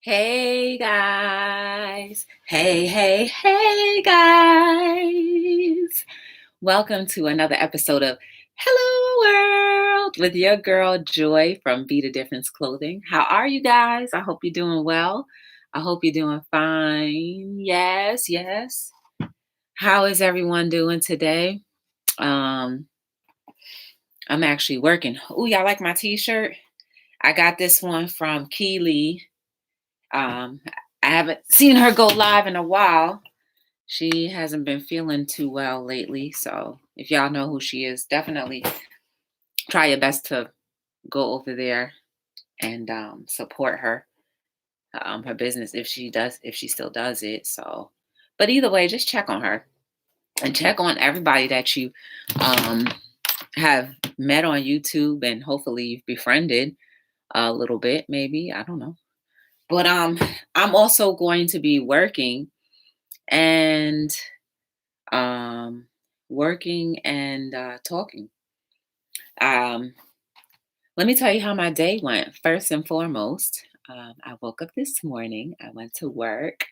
Hey guys. Hey guys. Welcome to another episode of Hello World with your girl Joy from Be the Difference Clothing. How are you guys? I hope you're doing well. I hope you're doing fine. Yes. How is everyone doing today? Um, I'm actually working. Oh, y'all like my t-shirt? I got this one from Keely. Um, I haven't seen her go live in a while. She hasn't been feeling too well lately. So if y'all know who she is, definitely try your best to go over there and support her, her business if she still does it. So, but either way, just check on her and check on everybody that you um, have met on YouTube and hopefully you've befriended a little bit, maybe. I don't know. But I'm also going to be and um, working and talking. Um, Let me tell you how my day went. First and foremost, I woke up this morning. I went to work.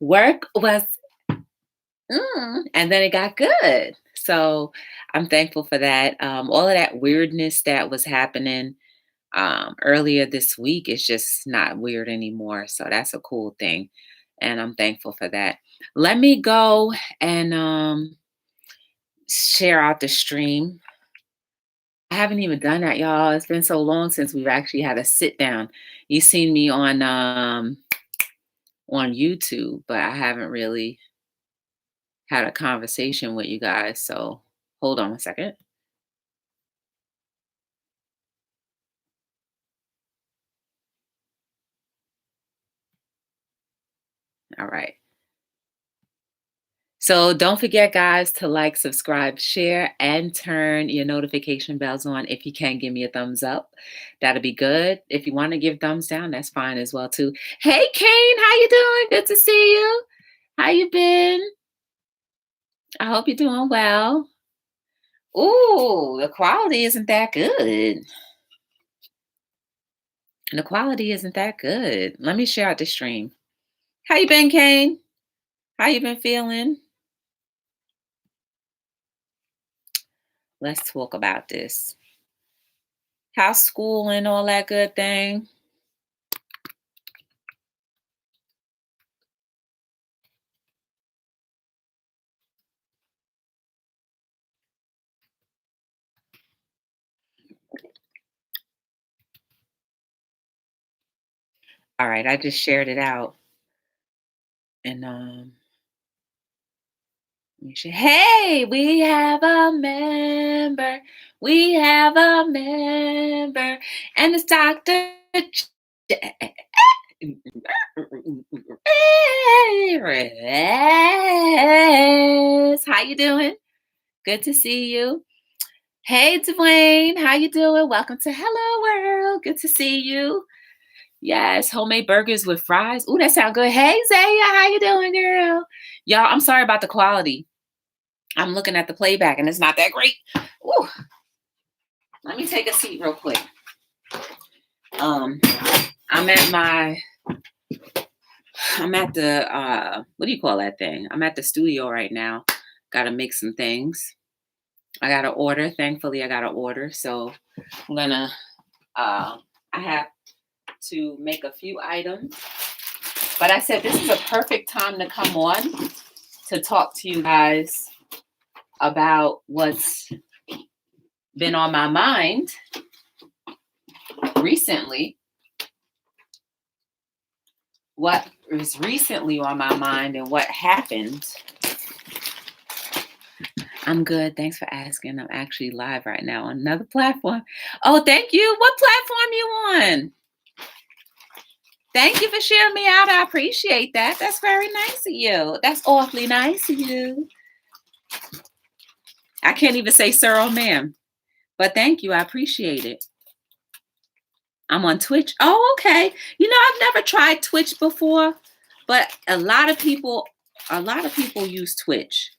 Work was, and then it got good. So I'm thankful for that. All of that weirdness that was happening earlier this week is just not weird anymore. So that's a cool thing. And I'm thankful for that. Let me go and share out the stream. I haven't even done that, y'all. It's been so long since we've actually had a sit down. You've seen me on YouTube, but I haven't really had a conversation with you guys. So hold on a second. All right. So don't forget, guys, to like, subscribe, share, and turn your notification bells on. If you can, give me a thumbs up. That'll be good. If you want to give thumbs down, that's fine as well too. Hey, Kane, how you doing? Good to see you. How you been? I hope you're doing well. Ooh, the quality isn't that good. The quality isn't that good. Let me share out the stream. How you been, Kane? How you been feeling? Let's talk about this. How's school and all that good thing? All right, I just shared it out. And hey, we have a member. We have a member. And it's Dr. Harris. How you doing? Good to see you. Hey, Dwayne. How you doing? Welcome to Hello World. Good to see you. Yes, homemade burgers with fries. Ooh, that sounds good. Hey, Zaya, how you doing, girl? Y'all, I'm sorry about the quality. I'm looking at the playback and it's not that great. Ooh. Let me take a seat real quick. I'm at the what do you call that thing? I'm at the studio right now. Gotta make some things. I got to order. Thankfully, I got to order. So I'm gonna I have to make a few items. But I said this is a perfect time to come on to talk to you guys about what's been on my mind recently. What is recently on my mind and what happened. I'm good. Thanks for asking. I'm actually live right now on another platform. Oh, thank you. What platform you on? Thank you for sharing me out. I appreciate that. That's very nice of you. That's awfully nice of you. I can't even say sir or ma'am, but thank you. I appreciate it. I'm on Twitch. Oh, okay. You know, I've never tried Twitch before, but a lot of people use Twitch.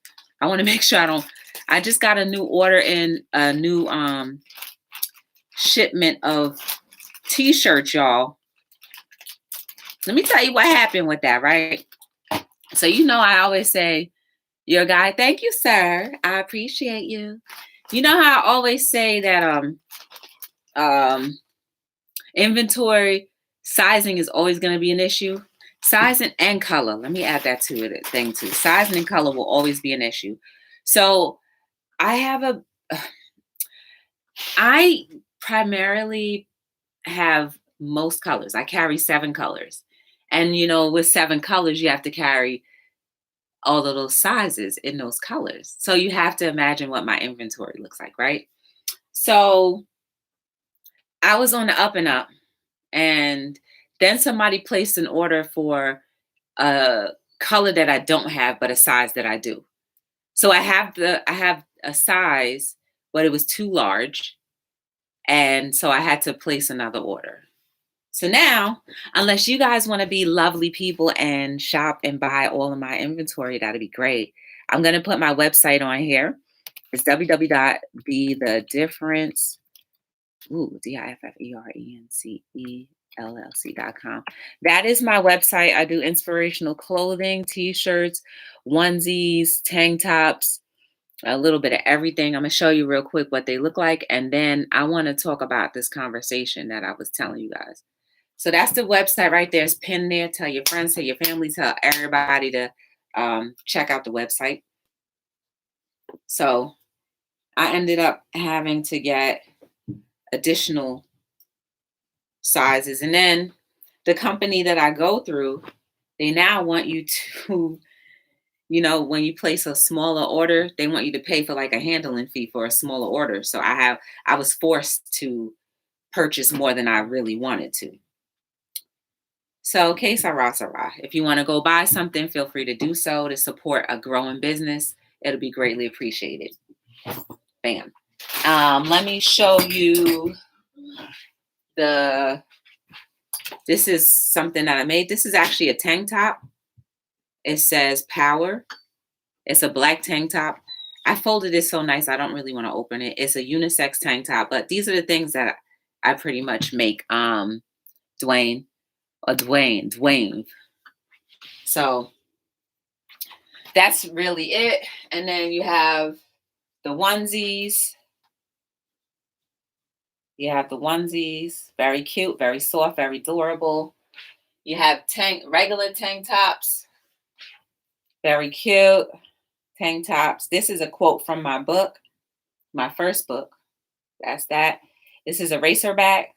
I want to make sure I just got a new order in a new shipment of t-shirts, y'all. Let me tell you what happened with that, right? So, I always say, your guy, thank you, sir. I appreciate you. You know how I always say that um inventory sizing is always going to be an issue. Sizing and color. Let me add that to it thing too. Sizing and color will always be an issue. So I have I primarily have most colors. I carry 7 colors. And with 7 colors, you have to carry all of those sizes in those colors. So you have to imagine what my inventory looks like, right? So I was on the up and up, and then somebody placed an order for a color that I don't have, but a size that I do. So I have a size, but it was too large, and so I had to place another order. So now, unless you guys want to be lovely people and shop and buy all of my inventory, that'd be great. I'm going to put my website on here. It's www.bethedifference. DIFFERENCELLC.com. That is my website. I do inspirational clothing, t-shirts, onesies, tank tops, a little bit of everything. I'm going to show you real quick what they look like. And then I want to talk about this conversation that I was telling you guys. So that's the website right there. It's pinned there. Tell your friends, tell your family, tell everybody to check out the website. So I ended up having to get additional sizes. And then the company that I go through, they now want you to, when you place a smaller order, they want you to pay for like a handling fee for a smaller order. So I was forced to purchase more than I really wanted to. So, que sera, sera. If you want to go buy something, feel free to do so to support a growing business. It'll be greatly appreciated. Bam. Let me show you this is something that I made. This is actually a tank top. It says power. It's a black tank top. I folded it so nice, I don't really want to open it. It's a unisex tank top, but these are the things that I pretty much make. Dwayne. So that's really it. And then you have the onesies. Very cute, very soft, very durable. You have regular tank tops. Very cute tank tops. This is a quote from my book, my first book. That's that. This is a racerback.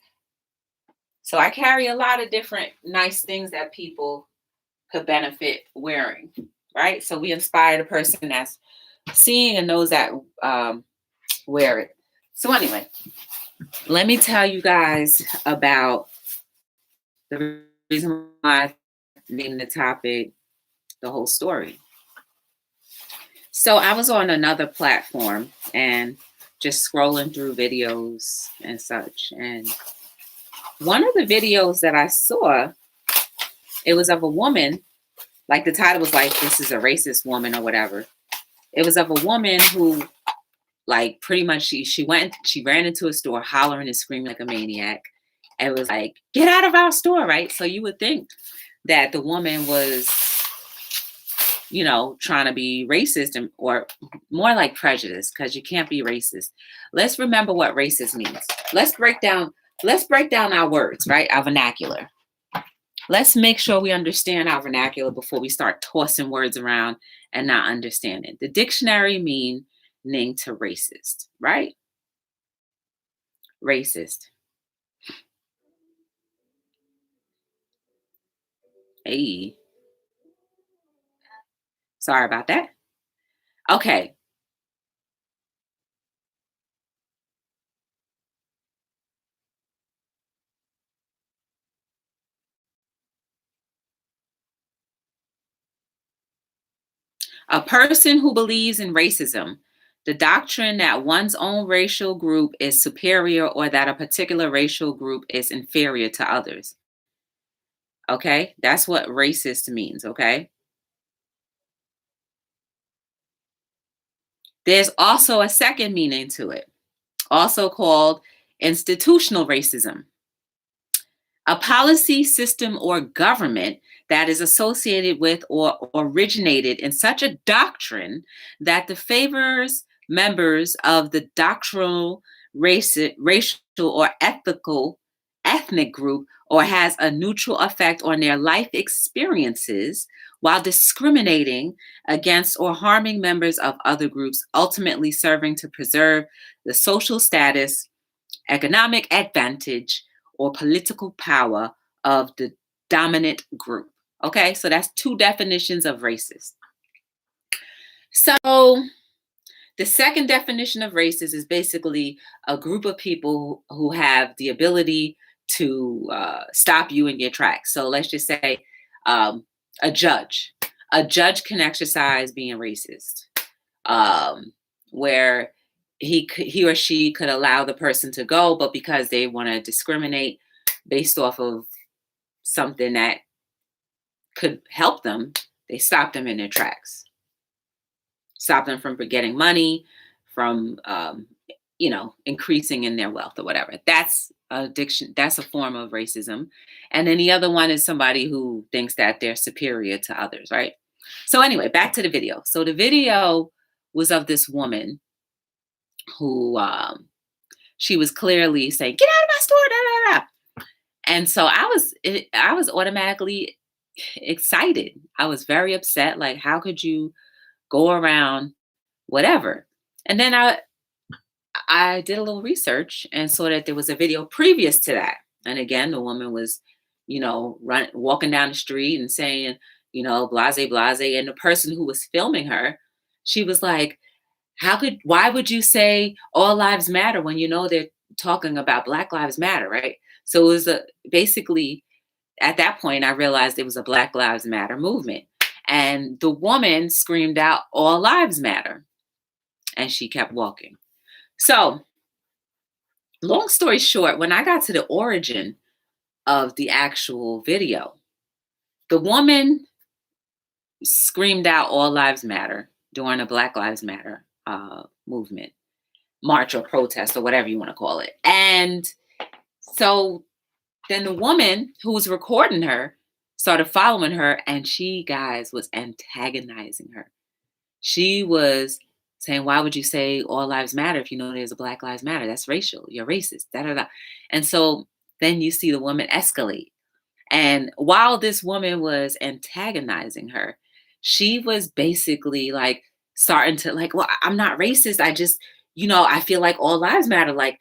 So I carry a lot of different nice things that people could benefit wearing, right? So we inspire the person that's seeing and knows that wear it. So anyway, let me tell you guys about the reason why I named the topic The Whole Story. So I was on another platform and just scrolling through videos and such. And one of the videos that I saw, it was of a woman, like the title was like, this is a racist woman or whatever. It was of a woman who, like, pretty much she ran into a store hollering and screaming like a maniac. And it was like, get out of our store, right? So you would think that the woman was, trying to be racist or more like prejudice, because you can't be racist. Let's remember what racist means. Let's break down our words, right? Our vernacular. Let's make sure we understand our vernacular before we start tossing words around and not understanding. The dictionary meaning to racist, right? Racist. Hey. Sorry about that. Okay. A person who believes in racism, the doctrine that one's own racial group is superior or that a particular racial group is inferior to others. Okay? That's what racist means, okay? There's also a second meaning to it, also called institutional racism. A policy, system, or government that is associated with or originated in such a doctrine that the favors members of the doctrinal, racial, or ethnic group, or has a neutral effect on their life experiences while discriminating against or harming members of other groups, ultimately serving to preserve the social status, economic advantage, or political power of the dominant group. Okay, so that's two definitions of racist. So the second definition of racist is basically a group of people who have the ability to stop you in your tracks. So let's just say a judge. A judge can exercise being racist, where he or she could allow the person to go, but because they want to discriminate based off of something that could help them, they stop them in their tracks. Stop them from getting money, from increasing in their wealth or whatever. That's addiction. That's a form of racism. And then the other one is somebody who thinks that they're superior to others, right? So anyway, back to the video. So the video was of this woman who she was clearly saying, "Get out of my store!" Da, da, da. And so I was automatically excited. I was very upset. Like, how could you go around whatever? And then I did a little research and saw that there was a video previous to that. And again, the woman was, walking down the street and saying, blase, blase. And the person who was filming her, she was like, why would you say all lives matter when they're talking about Black Lives Matter, right? So it was basically at that point, I realized it was a Black Lives Matter movement. And the woman screamed out, "All lives matter." And she kept walking. So long story short, when I got to the origin of the actual video, the woman screamed out "All lives matter" during a Black Lives Matter movement, march or protest or whatever you want to call it. And so then the woman who was recording her started following her, and she, guys, was antagonizing her. She was saying, "Why would you say all lives matter if you know there's a Black Lives Matter? That's racial. You're racist." Da, da, da. And so then you see the woman escalate. And while this woman was antagonizing her, she was basically like starting to like, "Well, I'm not racist. I just, I feel like all lives matter." Like,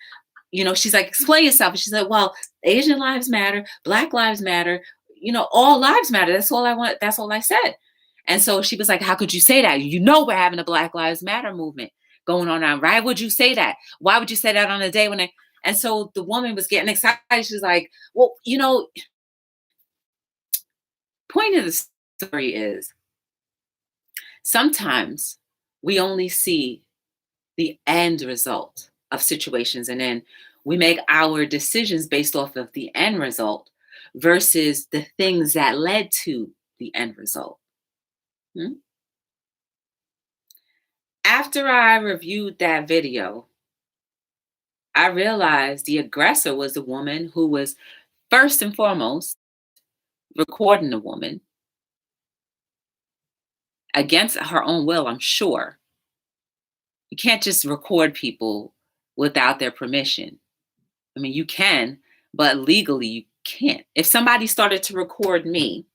she's like, "Explain yourself." And she's like, "Well, Asian lives matter, Black lives matter, all lives matter. That's all I want. That's all I said." And so she was like, "How could you say that? We're having a Black Lives Matter movement going on now. Why would you say that? Why would you say that on a day when they?" And so the woman was getting excited. She's like, "Well, point of the story is sometimes we only see the end result of situations, and then we make our decisions based off of the end result versus the things that led to the end result." After I reviewed that video, I realized the aggressor was the woman who was first and foremost recording the woman against her own will, I'm sure. You can't just record people without their permission. I mean, you can, but legally you can't. If somebody started to record me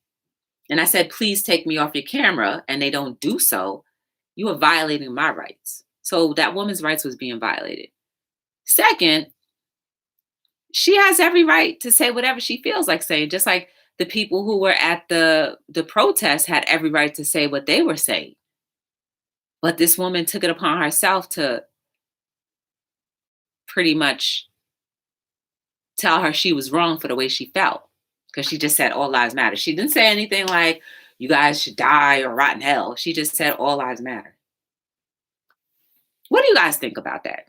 and I said, "Please take me off your camera," and they don't do so, you are violating my rights. So that woman's rights was being violated. Second, she has every right to say whatever she feels like saying, just like the people who were at the protest had every right to say what they were saying. But this woman took it upon herself to pretty much tell her she was wrong for the way she felt, because she just said all lives matter. She didn't say anything like you guys should die or rot in hell. She just said all lives matter. What do you guys think about that?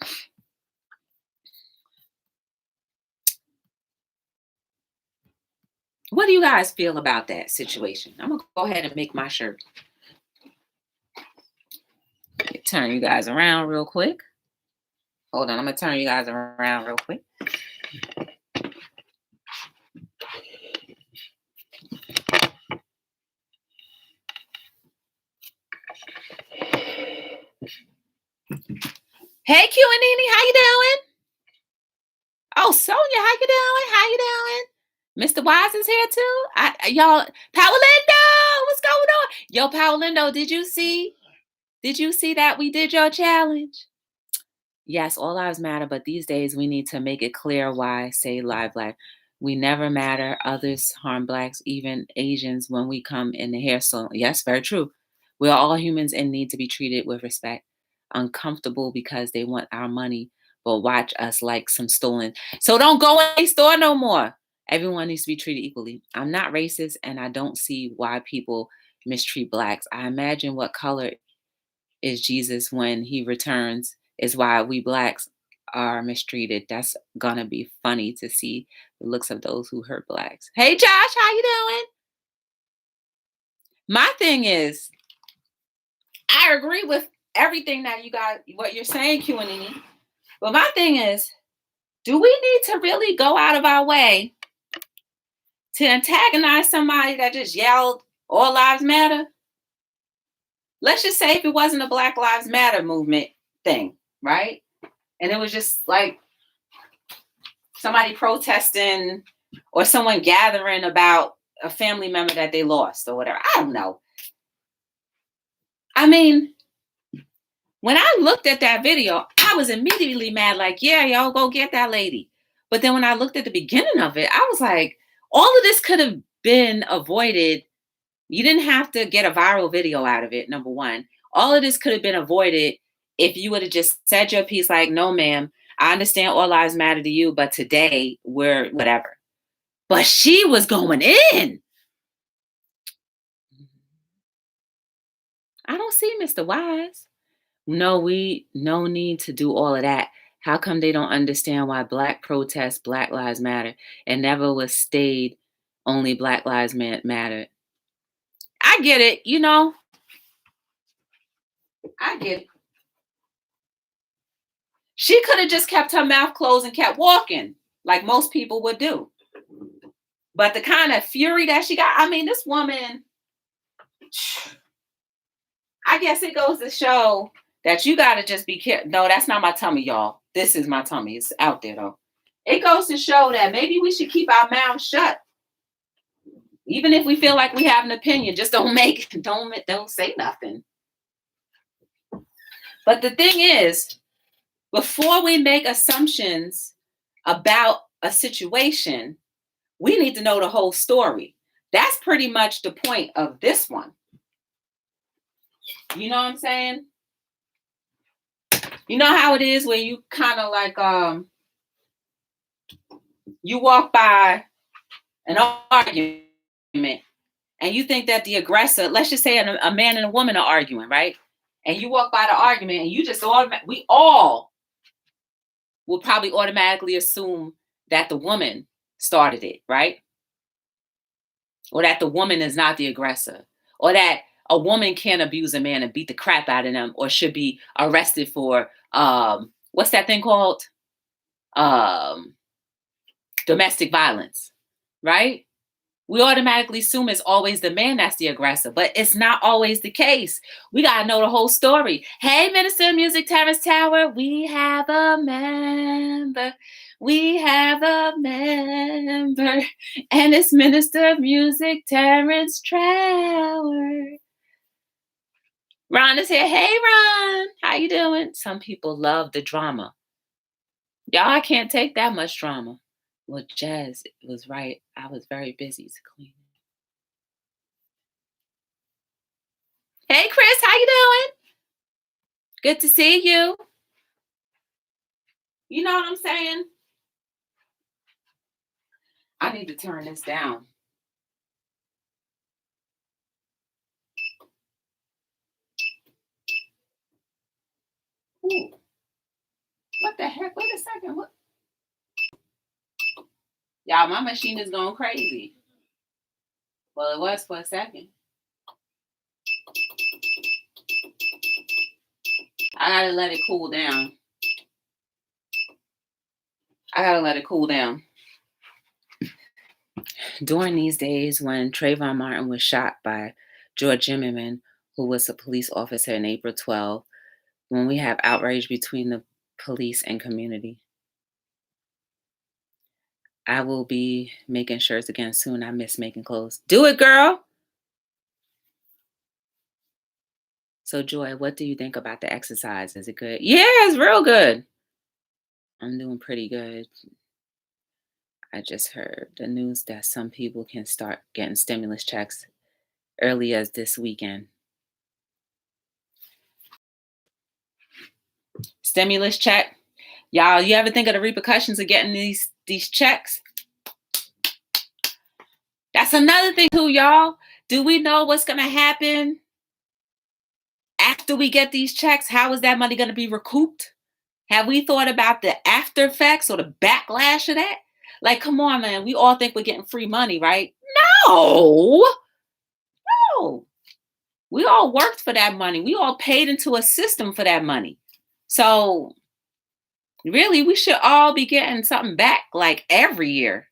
What do you guys feel about that situation? I'm going to go ahead and make my shirt. Turn you guys around real quick. Hold on, I'm going to turn you guys around real quick. Hey, Q and Nene, how you doing? Oh, Sonia, how you doing? How you doing? Mr. Wise is here too. Y'all, Paolindo, what's going on? Yo, Paolindo, Did you see that we did your challenge? Yes, all lives matter, but these days we need to make it clear why say live black. We never matter. Others harm blacks, even Asians, when we come in the hair salon. Yes, very true. We're all humans and need to be treated with respect. Uncomfortable because they want our money, but watch us like some stolen. So don't go in a store no more. Everyone needs to be treated equally. I'm not racist and I don't see why people mistreat blacks. I imagine what color is Jesus when he returns is why we blacks are mistreated. That's gonna be funny to see the looks of those who hurt blacks. Hey Josh, how you doing? My thing is, I agree with everything that you got, what you're saying, Q and E. But my thing is, do we need to really go out of our way to antagonize somebody that just yelled all lives matter? Let's just say if it wasn't a Black Lives Matter movement thing, right? And it was just like somebody protesting or someone gathering about a family member that they lost or whatever. I don't know. I mean, when I looked at that video, I was immediately mad, like, yeah, y'all go get that lady. But then when I looked at the beginning of it, I was like, all of this could have been avoided. You didn't have to get a viral video out of it, number one. All of this could have been avoided if you would have just said your piece like, no, ma'am, I understand all lives matter to you, but today we're whatever. But she was going in. I don't see Mr. Wise. No, no need to do all of that. How come they don't understand why black protests, Black Lives Matter, and never was stayed only Black Lives Matter? I get it, I get it. She could have just kept her mouth closed and kept walking like most people would do. But the kind of fury that she got, I mean, this woman, I guess it goes to show that you got to just be careful. No, that's not my tummy, y'all. This is my tummy. It's out there, though. It goes to show that maybe we should keep our mouths shut. Even if we feel like we have an opinion, just don't say nothing. But the thing is, before we make assumptions about a situation, we need to know the whole story. That's pretty much the point of this one. You know what I'm saying? You know how it is where you kind of like you walk by an argument and you think that the aggressor, let's just say a man and a woman are arguing, right? And you walk by the argument and you just we all will probably automatically assume that the woman started it, right? Or that the woman is not the aggressor, or that a woman can't abuse a man and beat the crap out of them, or should be arrested for what's that thing called? Domestic violence, right? We automatically assume it's always the man that's the aggressor, but it's not always the case. We got to know the whole story. Hey, Minister of Music, Terrence Tower, we have a member. We have a member. And it's Minister of Music, Terrence Tower. Ron is here. Hey, Ron. How you doing? Some people love the drama. Y'all, I can't take that much drama. Well, Jazz was right. I was very busy to clean. Hey, Chris, how you doing? Good to see you. You know what I'm saying? I need to turn this down. Ooh. What the heck? Wait a second. What? Y'all, my machine is going crazy. Well, it was for a second. I gotta let it cool down. During these days when Trayvon Martin was shot by George Zimmerman, who was a police officer in April 12, when we have outrage between the police and community. I will be making shirts again soon. I miss making clothes. Do it, girl. So, Joy, what do you think about the exercise? Is it good? Yeah, it's real good. I'm doing pretty good. I just heard the news that some people can start getting stimulus checks early as this weekend. Stimulus check. Y'all, you ever think of the repercussions of getting these checks? That's another thing too, y'all. Do we know what's going to happen after we get these checks? How is that money going to be recouped? Have we thought about the after effects or the backlash of that? Like, come on, man. We all think we're getting free money, right? No. No. We all worked for that money. We all paid into a system for that money. So really, we should all be getting something back like every year.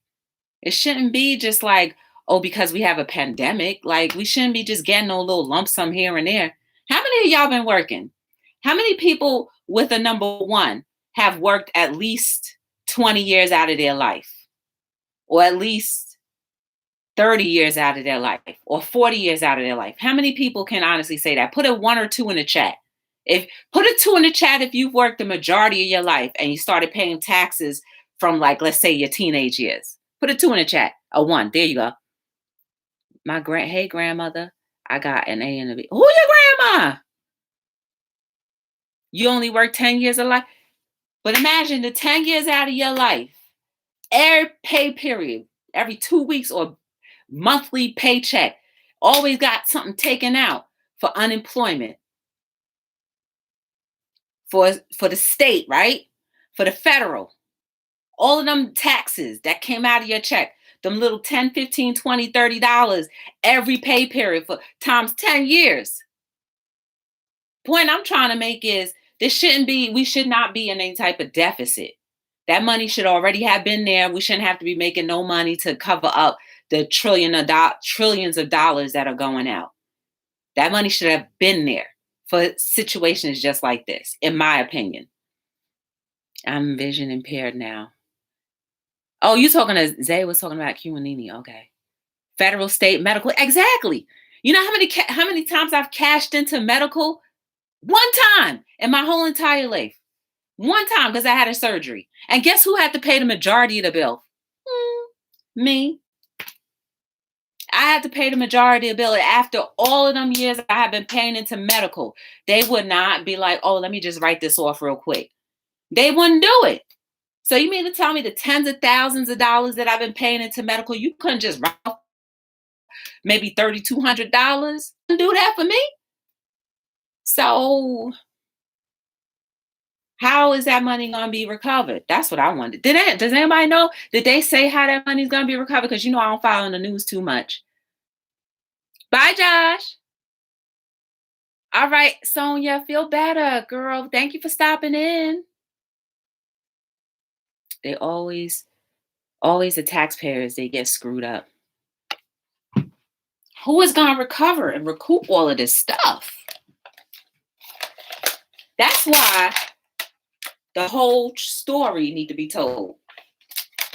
It shouldn't be just like, oh, because we have a pandemic. Like, we shouldn't be just getting a little lump sum here and there. How many of y'all been working? How many people with a number one have worked at least 20 years out of their life? Or at least 30 years out of their life? Or 40 years out of their life? How many people can honestly say that? Put a 1 or 2 in the chat. Put a 2 in the chat if you've worked the majority of your life and you started paying taxes from, like, let's say your teenage years. Put a 2 in the chat. A 1. There you go. Hey grandmother, I got an A and a B. Who your grandma? You only work 10 years of life. But imagine the 10 years out of your life, every pay period, every 2 weeks or monthly paycheck, always got something taken out for unemployment. For the state, right? For the federal. All of them taxes that came out of your check, them little $10, $15, $20, $30 every pay period for times 10 years. Point I'm trying to make is we should not be in any type of deficit. That money should already have been there. We shouldn't have to be making no money to cover up the trillions of dollars that are going out. That money should have been there for situations just like this, in my opinion. I'm vision impaired now. Oh, Zay was talking about Kiwanini. Okay. Federal, state, medical. Exactly. You know how many times I've cashed into medical? One time in my whole entire life. One time because I had a surgery. And guess who had to pay the majority of the bill? Me. I had to pay the majority of the bill. After all of them years I have been paying into medical, they would not be like, oh, let me just write this off real quick. They wouldn't do it. So you mean to tell me the tens of thousands of dollars that I've been paying into medical, you couldn't just write off maybe $3,200? Do that for me? So how is that money going to be recovered? That's what I wondered. Does anybody know? Did they say how that money is going to be recovered? Because I don't follow the news too much. Bye, Josh. All right, Sonia, feel better, girl. Thank you for stopping in. They always the taxpayers, they get screwed up. Who is going to recover and recoup all of this stuff? That's why the whole story need to be told.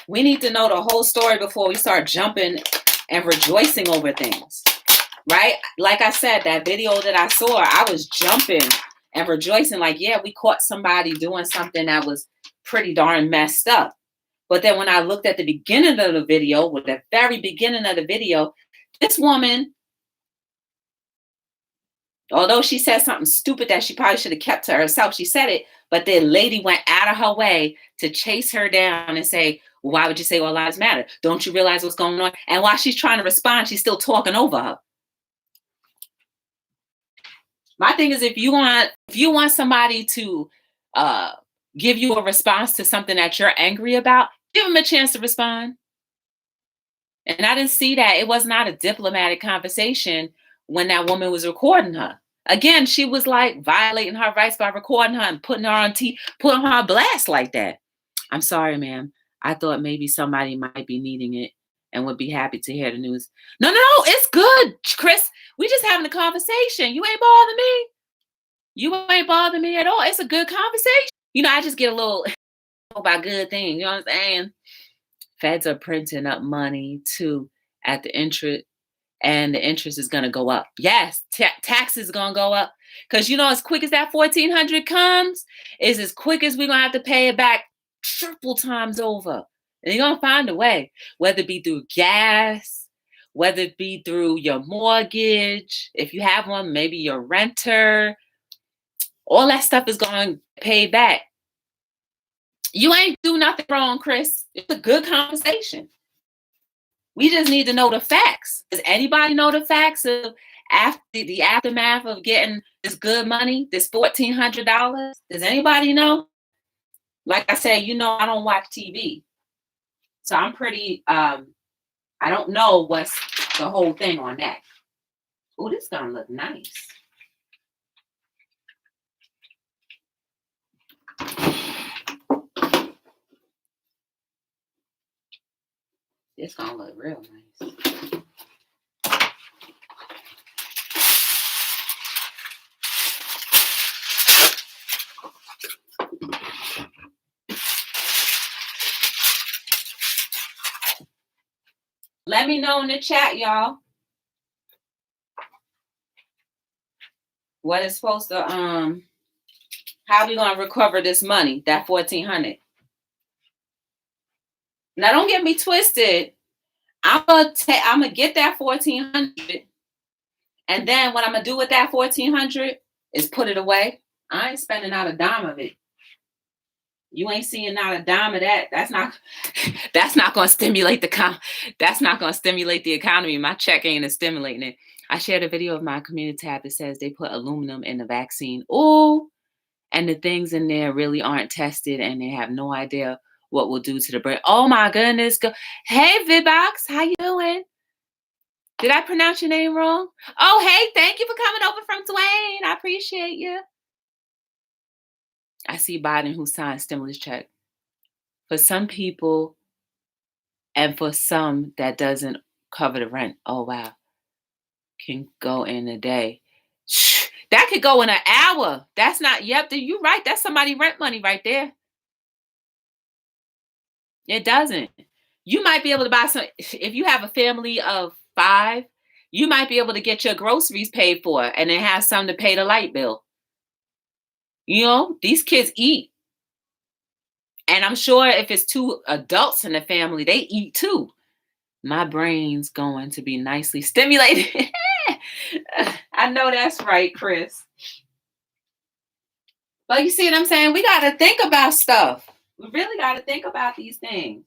We need to know the whole story before we start jumping and rejoicing over things, right? Like I said, that video that I saw, I was jumping and rejoicing like, yeah, we caught somebody doing something that was pretty darn messed up. But then when I looked at the beginning of the video, with the very beginning of the video, this woman, although she said something stupid that she probably should have kept to herself, she said it, but the lady went out of her way to chase her down and say, well, why would you say all lives matter? Don't you realize what's going on? And while she's trying to respond, she's still talking over her. My thing is, if you want somebody to give you a response to something that you're angry about, give them a chance to respond. And I didn't see that. It was not a diplomatic conversation when that woman was recording her. Again, she was like violating her rights by recording her and putting her on blast like that. I'm sorry, ma'am. I thought maybe somebody might be needing it and would be happy to hear the news. No, it's good, Chris. We just having a conversation. You ain't bothering me. You ain't bothering me at all. It's a good conversation. I just get a little about good things. You know what I'm saying? Feds are printing up money too at the interest, and the interest is going to go up. Yes, taxes going to go up because as quick as that 1,400 comes, is as quick as we're going to have to pay it back triple times over. And you're going to find a way, whether it be through gas, whether it be through your mortgage, if you have one, maybe your renter, all that stuff is going to pay back. You ain't do nothing wrong, Chris. It's a good conversation. We just need to know the facts. Does anybody know the facts of after the aftermath of getting this good money, this $1,400? Does anybody know? Like I said, I don't watch TV. So I'm pretty I don't know what's the whole thing on that. Oh, this gonna look nice. It's gonna look real nice. Let me know in the chat, y'all, what is supposed to how we gonna recover this money, that 1,400. Now don't get me twisted. I'm gonna get that 1,400, and then what I'm gonna do with that 1,400 is put it away. I ain't spending out a dime of it. You ain't seeing not a dime of that. That's not gonna stimulate that's not gonna stimulate the economy. My check ain't stimulating it. I shared a video of my community tab that says they put aluminum in the vaccine. Ooh, and the things in there really aren't tested, and they have no idea what will do to the brain. Oh my goodness. Hey, Vibox, how you doing? Did I pronounce your name wrong? Oh, hey, thank you for coming over from Dwayne. I appreciate you. I see Biden who signed stimulus check. For some people, and for some that doesn't cover the rent. Oh, wow. Can go in a day. That could go in an hour. That's not, yep, you're right. That's somebody rent money right there. It doesn't. You might be able to buy some, if you have a family of 5, you might be able to get your groceries paid for and then have some to pay the light bill. These kids eat. And I'm sure if it's 2 adults in the family, they eat too. My brain's going to be nicely stimulated. I know that's right, Chris. But you see what I'm saying? We got to think about stuff. We really got to think about these things.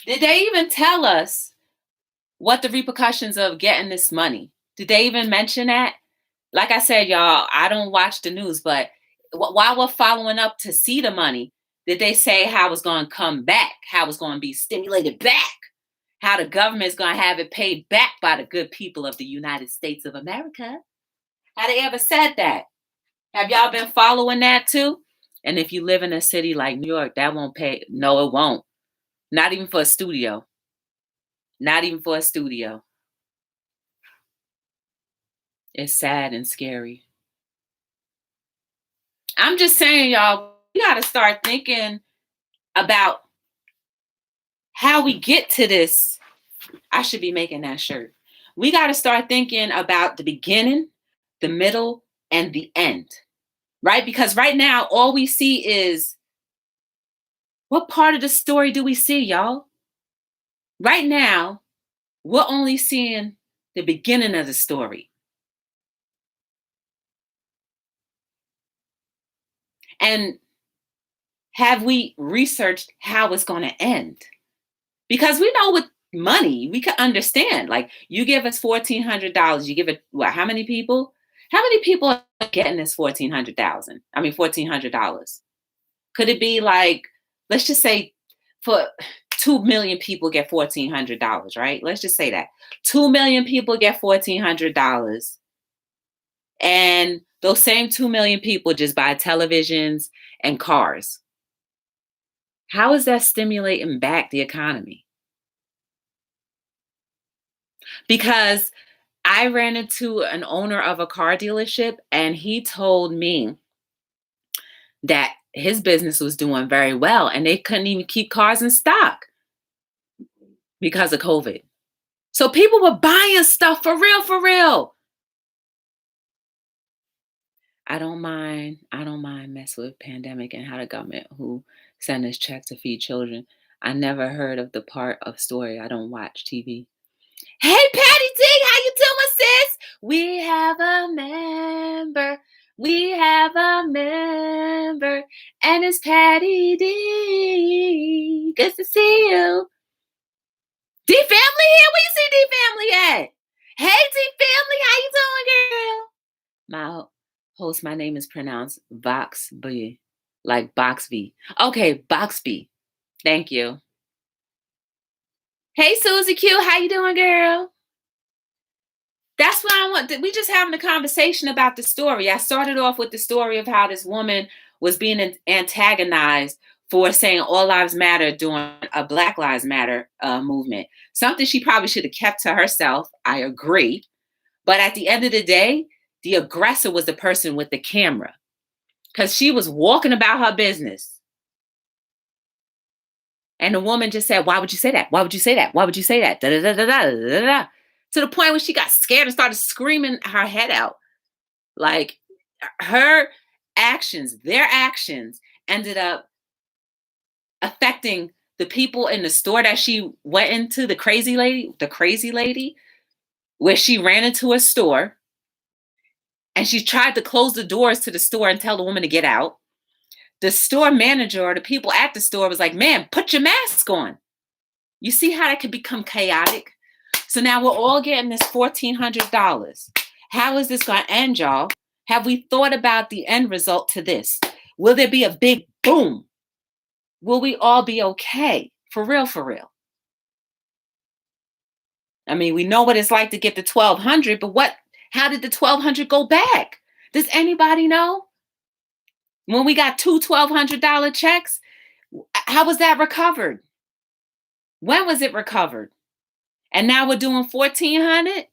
Did they even tell us what the repercussions of getting this money? Did they even mention that? Like I said, y'all, I don't watch the news, but while we're following up to see the money, did they say how it's going to come back, how it's going to be stimulated back, how the government's going to have it paid back by the good people of the United States of America? Have they ever said that? Have y'all been following that too? And if you live in a city like New York, that won't pay. No, it won't. Not even for a studio. Not even for a studio. It's sad and scary. I'm just saying, y'all, we got to start thinking about how we get to this. I should be making that shirt. We got to start thinking about the beginning, the middle, and the end, right? Because right now, all we see is, what part of the story do we see, y'all? Right now, we're only seeing the beginning of the story. And have we researched how it's going to end? Because we know with money, we can understand. Like, you give us $1,400, you give it, what, how many people? How many people are getting this $1,400? Could it be like, let's just say for 2 million people get $1,400, right? Let's just say that 2 million people get $1,400. And those same 2 million people just buy televisions and cars. How is that stimulating back the economy? Because I ran into an owner of a car dealership, and he told me that his business was doing very well and they couldn't even keep cars in stock because of COVID. So people were buying stuff for real, for real. I don't mind messing with pandemic and how the government who send us checks to feed children. I never heard of the part of story. I don't watch TV. Hey Patty D, how you doing, sis? We have a member. We have a member. And it's Patty D. Good to see you. D family here? Where you see D family at? Hey D family, how you doing, girl? My host, my name is pronounced Voxby, like Boxby. Okay, Boxby. Thank you. Hey Susie Q, how you doing, girl? That's what I want. We just having a conversation about the story. I started off with the story of how this woman was being antagonized for saying all lives matter during a Black Lives Matter movement. Something she probably should have kept to herself. I agree. But at the end of the day, the aggressor was the person with the camera because she was walking about her business. And the woman just said, "Why would you say that? Why would you say that? Why would you say that?" Da, da, da, da, da, da, da. To the point where she got scared and started screaming her head out. Like her actions, their actions ended up affecting the people in the store that she went into, the crazy lady, where she ran into a store and she tried to close the doors to the store and tell the woman to get out. The store manager or the people at the store was like, "Man, put your mask on." You see how that could become chaotic? So now we're all getting this $1,400. How is this going to end, y'all? Have we thought about the end result to this? Will there be a big boom? Will we all be okay? For real, for real. I mean, we know what it's like to get the 1,200, but how did the 1,200 go back? Does anybody know? When we got two $1,200 checks, how was that recovered? When was it recovered? And now we're doing 1,400?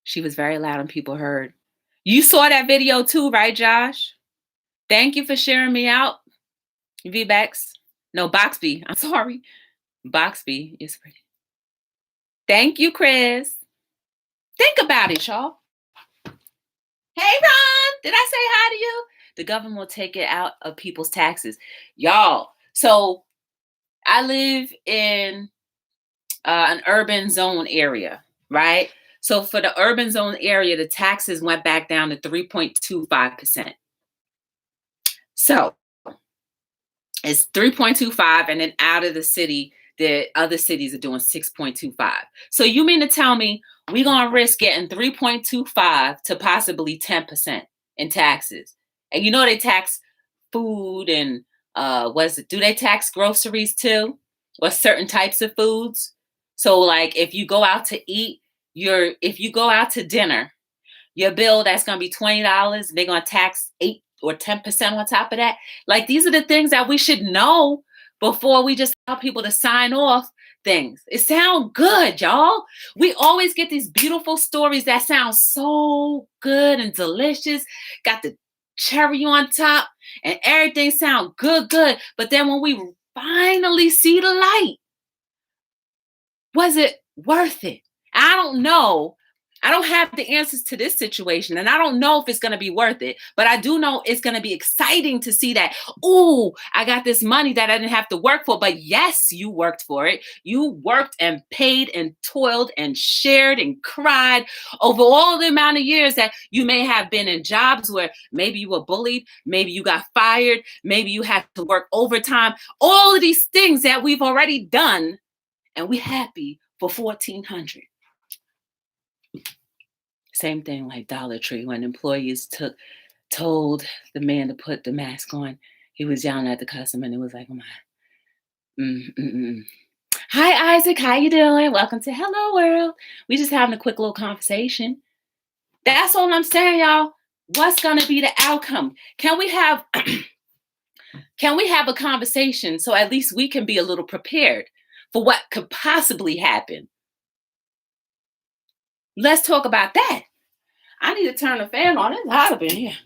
She was very loud and people heard. You saw that video too, right, Josh? Thank you for sharing me out. V-Bex. No, Boxby. I'm sorry. Boxby is pretty. Thank you, Chris. Think about it, y'all. Hey, Ron. Did I say hi to you? The government will take it out of people's taxes. Y'all. So I live in an urban zone area, right? So for the urban zone area, the taxes went back down to 3.25%. So it's 3.25, and then out of the city, the other cities are doing 6.25. So you mean to tell me we're going to risk getting 3.25 to possibly 10% in taxes? And you know they tax food and do they tax groceries too? Or certain types of foods? So like if you go out to eat, if you go out to dinner, your bill that's going to be $20, they're going to tax 8 or 10% on top of that. Like these are the things that we should know before we just tell people to sign off things. It sounds good, y'all. We always get these beautiful stories that sound so good and delicious. Got the cherry on top and everything sound good. But then when we finally see the light, was it worth it? I don't know. I don't have the answers to this situation, and I don't know if it's going to be worth it, but I do know it's going to be exciting to see that, ooh, I got this money that I didn't have to work for, but yes, you worked for it. You worked and paid and toiled and shared and cried over all the amount of years that you may have been in jobs where maybe you were bullied, maybe you got fired, maybe you had to work overtime, all of these things that we've already done, and we're happy for 1,400. Same thing like Dollar Tree. When employees told the man to put the mask on, he was yelling at the customer and it was like, oh my. Hi, Isaac. How you doing? Welcome to Hello World. We just having a quick little conversation. That's all I'm saying, y'all. What's going to be the outcome? Can we have a conversation so at least we can be a little prepared for what could possibly happen. Let's talk about that. I need to turn the fan on. It's hot up in here.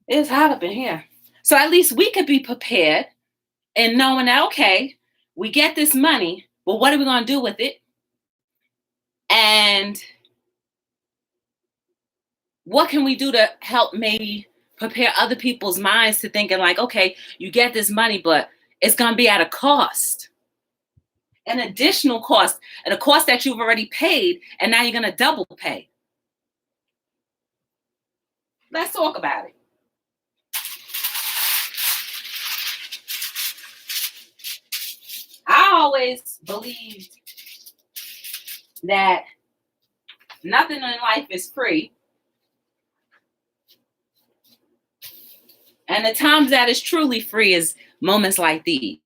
It's hot up in here. So at least we could be prepared and knowing that, okay, we get this money, but what are we going to do with it? And what can we do to help maybe prepare other people's minds to thinking like, okay, you get this money, but it's going to be at a cost, an additional cost, and a cost that you've already paid, and now you're going to double pay. Let's talk about it. I always believed that nothing in life is free. And the times that is truly free is moments like these,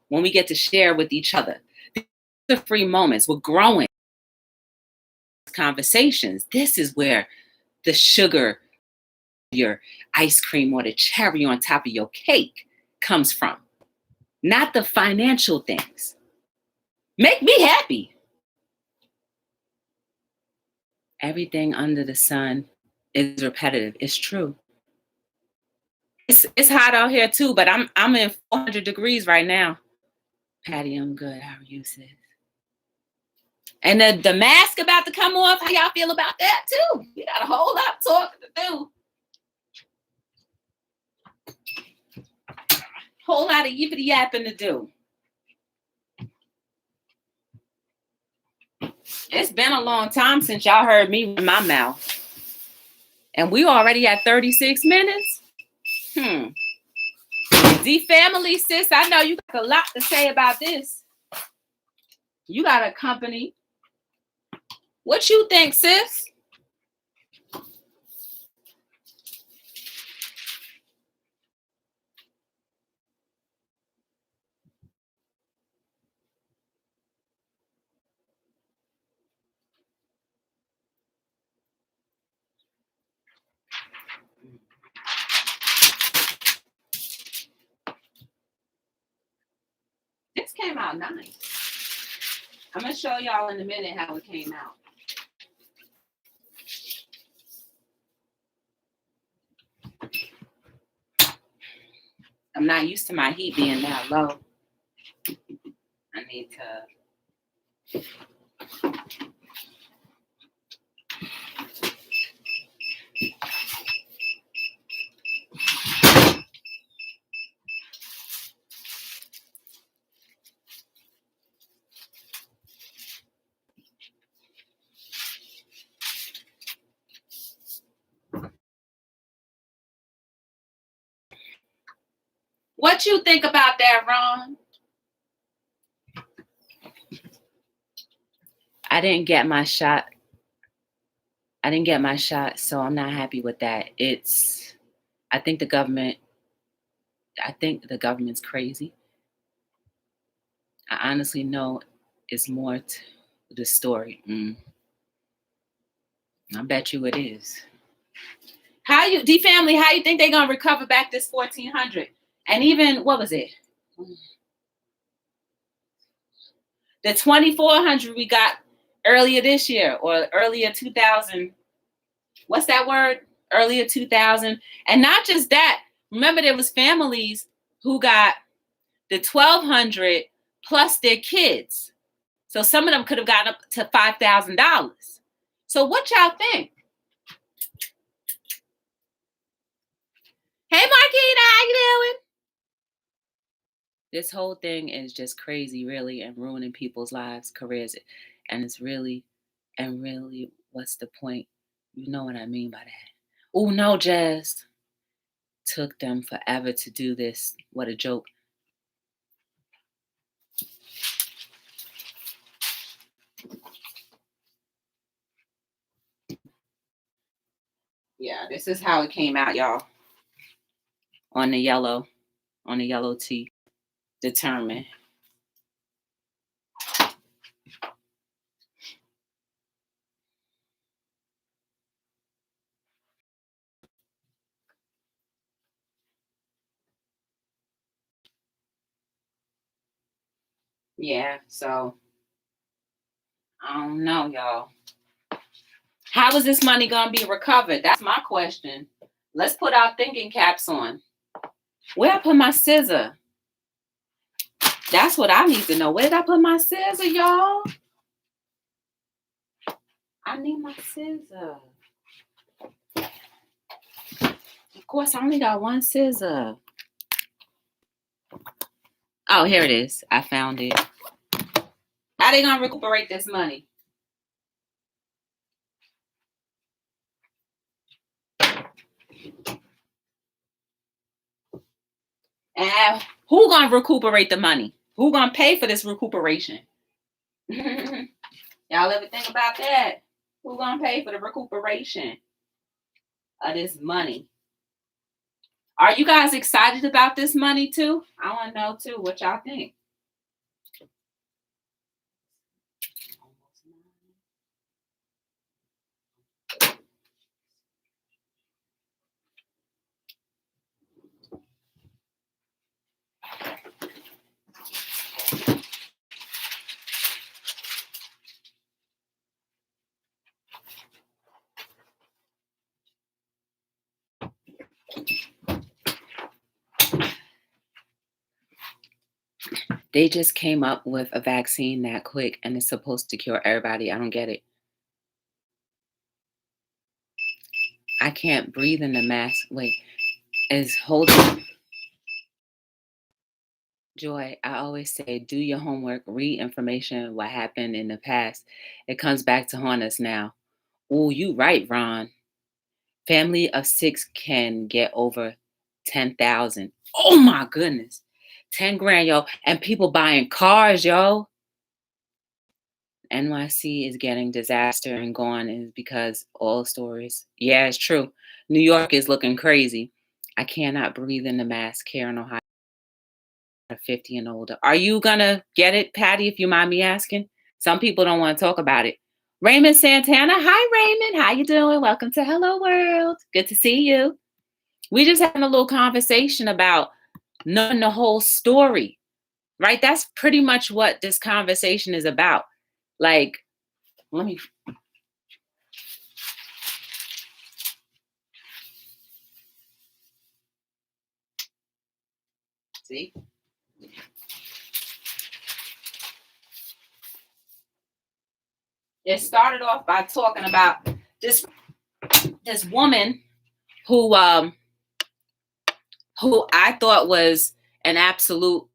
when we get to share with each other. These are free moments. We're growing conversations. This is where the sugar, your ice cream, or the cherry on top of your cake comes from. Not the financial things. Make me happy. Everything under the sun is repetitive. It's true. It's hot out here too, but I'm in 400 degrees right now. Patty, I'm good. How are you, sis? And the mask about to come off. How y'all feel about that too? We got a whole lot of talking to do. Whole lot of yippity yapping to do. It's been a long time since y'all heard me run my mouth. And we already at 36 minutes. D family, sis, I know you got a lot to say about this. You got a company. What you think, sis? This came out nice. I'm going to show y'all in a minute how it came out. I'm not used to my heat being that low. I need to... What you think about that, Ron? I didn't get my shot. So I'm not happy with that. I think the government's crazy. I honestly know it's more to the story. I bet you it is. D family, how you think they're gonna recover back this 1,400? And even, what was it? The 2,400 we got earlier this year, or earlier 2000. What's that word? Earlier 2000. And not just that. Remember, there was families who got the 1,200 plus their kids. So some of them could have gotten up to $5,000. So what y'all think? Hey, Marquita, how you doing? This whole thing is just crazy, really, and ruining people's lives, careers. And it's really, what's the point? You know what I mean by that. Oh, no, Jazz. Took them forever to do this. What a joke. Yeah, this is how it came out, y'all. On the yellow tee. Determined. Yeah, so I don't know, y'all. How is this money gonna be recovered? That's my question. Let's put our thinking caps on. Where I put my scissor? That's what I need to know. Where did I put my scissor, y'all? I need my scissor. Of course, I only got one scissor. Oh, here it is. I found it. How they gonna recuperate this money? And who gonna recuperate the money? Who gonna pay for this recuperation? Y'all ever think about that? Who gonna pay for the recuperation of this money? Are you guys excited about this money too? I want to know too what y'all think. They just came up with a vaccine that quick and it's supposed to cure everybody. I don't get it. I can't breathe in the mask. Wait, is holding. Joy, I always say, do your homework, read information, what happened in the past. It comes back to haunt us now. Oh, you right, Ron. Family of 6 can get over 10,000. Oh my goodness. 10 grand, yo. And people buying cars, yo. NYC is getting disaster and gone is because all stories. Yeah, it's true. New York is looking crazy. I cannot breathe in the mask here in Ohio. 50 and older. Are you gonna get it, Patty, if you mind me asking? Some people don't want to talk about it. Raymond Santana. Hi, Raymond. How you doing? Welcome to Hello World. Good to see you. We just having a little conversation about knowing the whole story, right? That's pretty much what this conversation is about. Like, let me see. It started off by talking about this woman who I thought was an absolute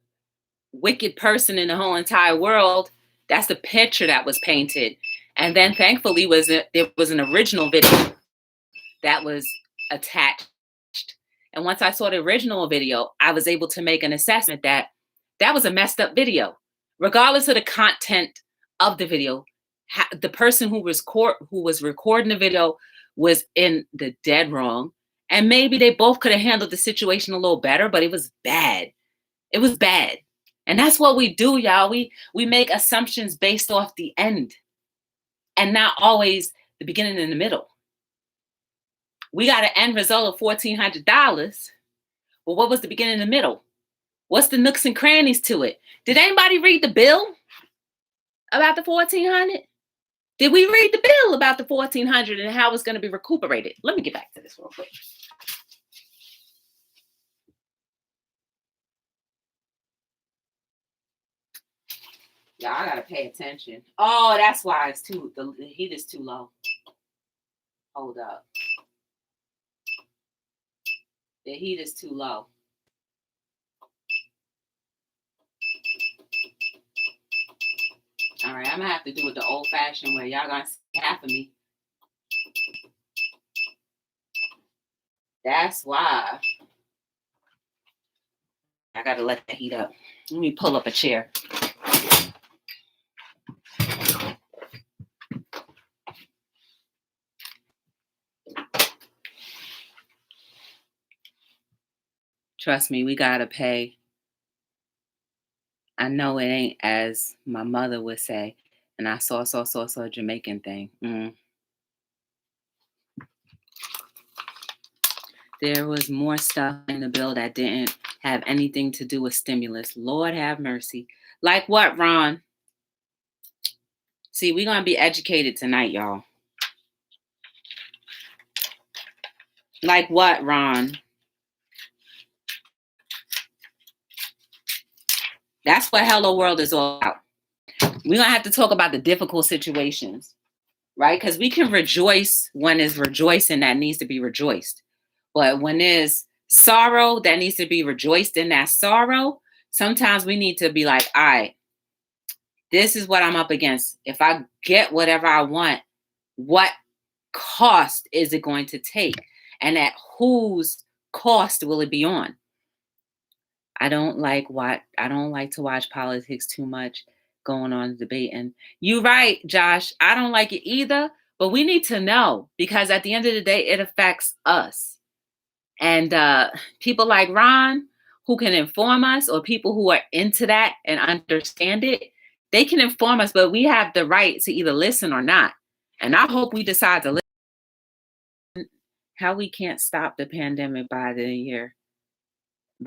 wicked person in the whole entire world. That's the picture that was painted. And then thankfully there was an original video that was attached. And once I saw the original video, I was able to make an assessment that that was a messed up video. Regardless of the content of the video, the person who was recording the video was in the dead wrong. And maybe they both could have handled the situation a little better, but it was bad. It was bad. And that's what we do, y'all. We make assumptions based off the end and not always the beginning and the middle. We got an end result of $1,400. Well, what was the beginning and the middle? What's the nooks and crannies to it? Did anybody read the bill about the 1,400? Did we read the bill about the 1,400 and how it's going to be recuperated? Let me get back to this real quick. Y'all, I gotta pay attention. Oh, that's why the heat is too low. Hold up. The heat is too low. All right, I'm gonna have to do it the old-fashioned way. Y'all gonna see half of me. That's why. I gotta let that heat up. Let me pull up a chair. Trust me, we gotta pay. I know it ain't as my mother would say, and I saw a Jamaican thing. There was more stuff in the bill that didn't have anything to do with stimulus. Lord have mercy. Like what, Ron? See, we're going to be educated tonight, y'all. Like what, Ron? That's what Hello World is all about. We're going to have to talk about the difficult situations, right? Because we can rejoice when there's rejoicing that needs to be rejoiced. But when there's sorrow that needs to be rejoiced in that sorrow, sometimes we need to be like, all right, this is what I'm up against. If I get whatever I want, what cost is it going to take? And at whose cost will it be on? I don't like to watch politics too much going on debating. You're right, Josh. I don't like it either, but we need to know because at the end of the day, it affects us. And people like Ron, who can inform us, or people who are into that and understand it, they can inform us, but we have the right to either listen or not. And I hope we decide to listen. How we can't stop the pandemic by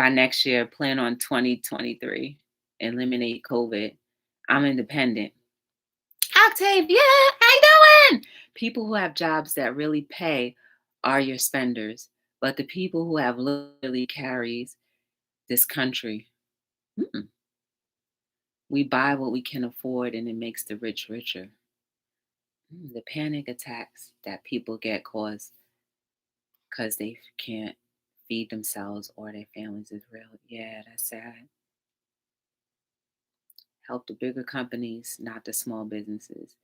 next year, plan on 2023, eliminate COVID. I'm independent. Octavia, how you doing? People who have jobs that really pay are your spenders, but the people who have literally carries this country, we buy what we can afford and it makes the rich richer. The panic attacks that people get caused because they can't feed themselves or their families is real. Yeah, that's sad. Help the bigger companies, not the small businesses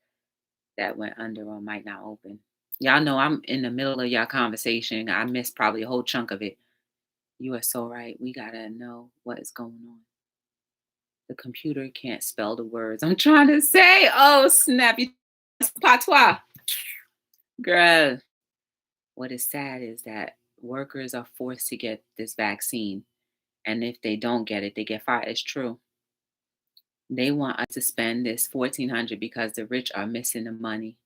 that went under or might not open. Y'all know I'm in the middle of y'all conversation. I missed probably a whole chunk of it. You are so right. We gotta know what is going on. The computer can't spell the words I'm trying to say. Oh, snap. You patois. Girl. What is sad is that workers are forced to get this vaccine. And if they don't get it, they get fired. It's true. They want us to spend this $1,400 because the rich are missing the money.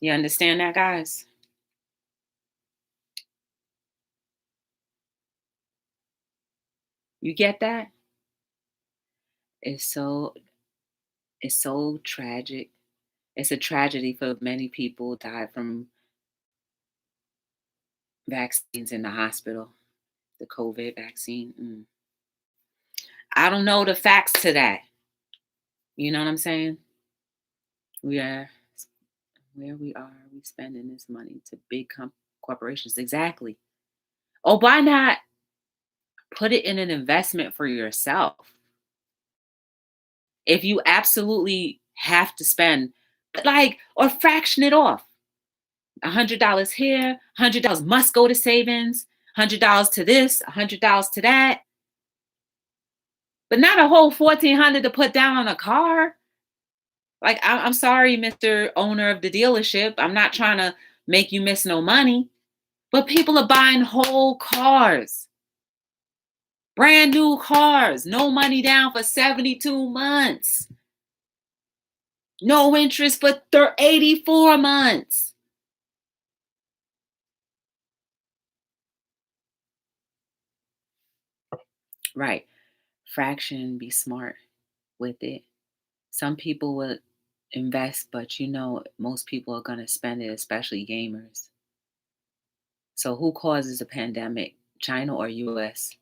You understand that, guys? You get that? It's so it's so tragic. It's a tragedy for many people died from vaccines in the hospital, the COVID vaccine. I don't know the facts to that. You know what I'm saying? We are where we are. We spending this money to big corporations. Exactly. Oh, why not put it in an investment for yourself? If you absolutely have to spend, like, or fraction it off. $100 here, $100 must go to savings, $100 to this, $100 to that. But not a whole $1,400 to put down on a car. Like, I'm sorry, Mr. Owner of the dealership. I'm not trying to make you miss no money. But people are buying whole cars. Brand new cars. No money down for 72 months. No interest for 84 months. Right. Fraction, be smart with it. Some people will invest, but most people are going to spend it, especially gamers. So who causes the pandemic? China or US?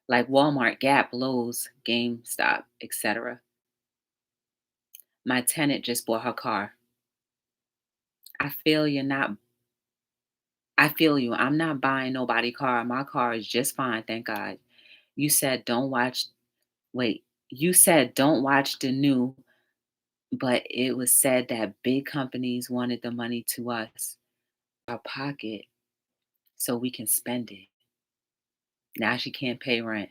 Like Walmart, Gap, Lowe's, GameStop, etc. My tenant just bought her car. I feel you're not. I feel you. I'm not buying nobody car. My car is just fine, thank God. You said don't watch. Wait, you said don't watch the new, but it was said that big companies wanted the money to us, our pocket, so we can spend it. Now she can't pay rent.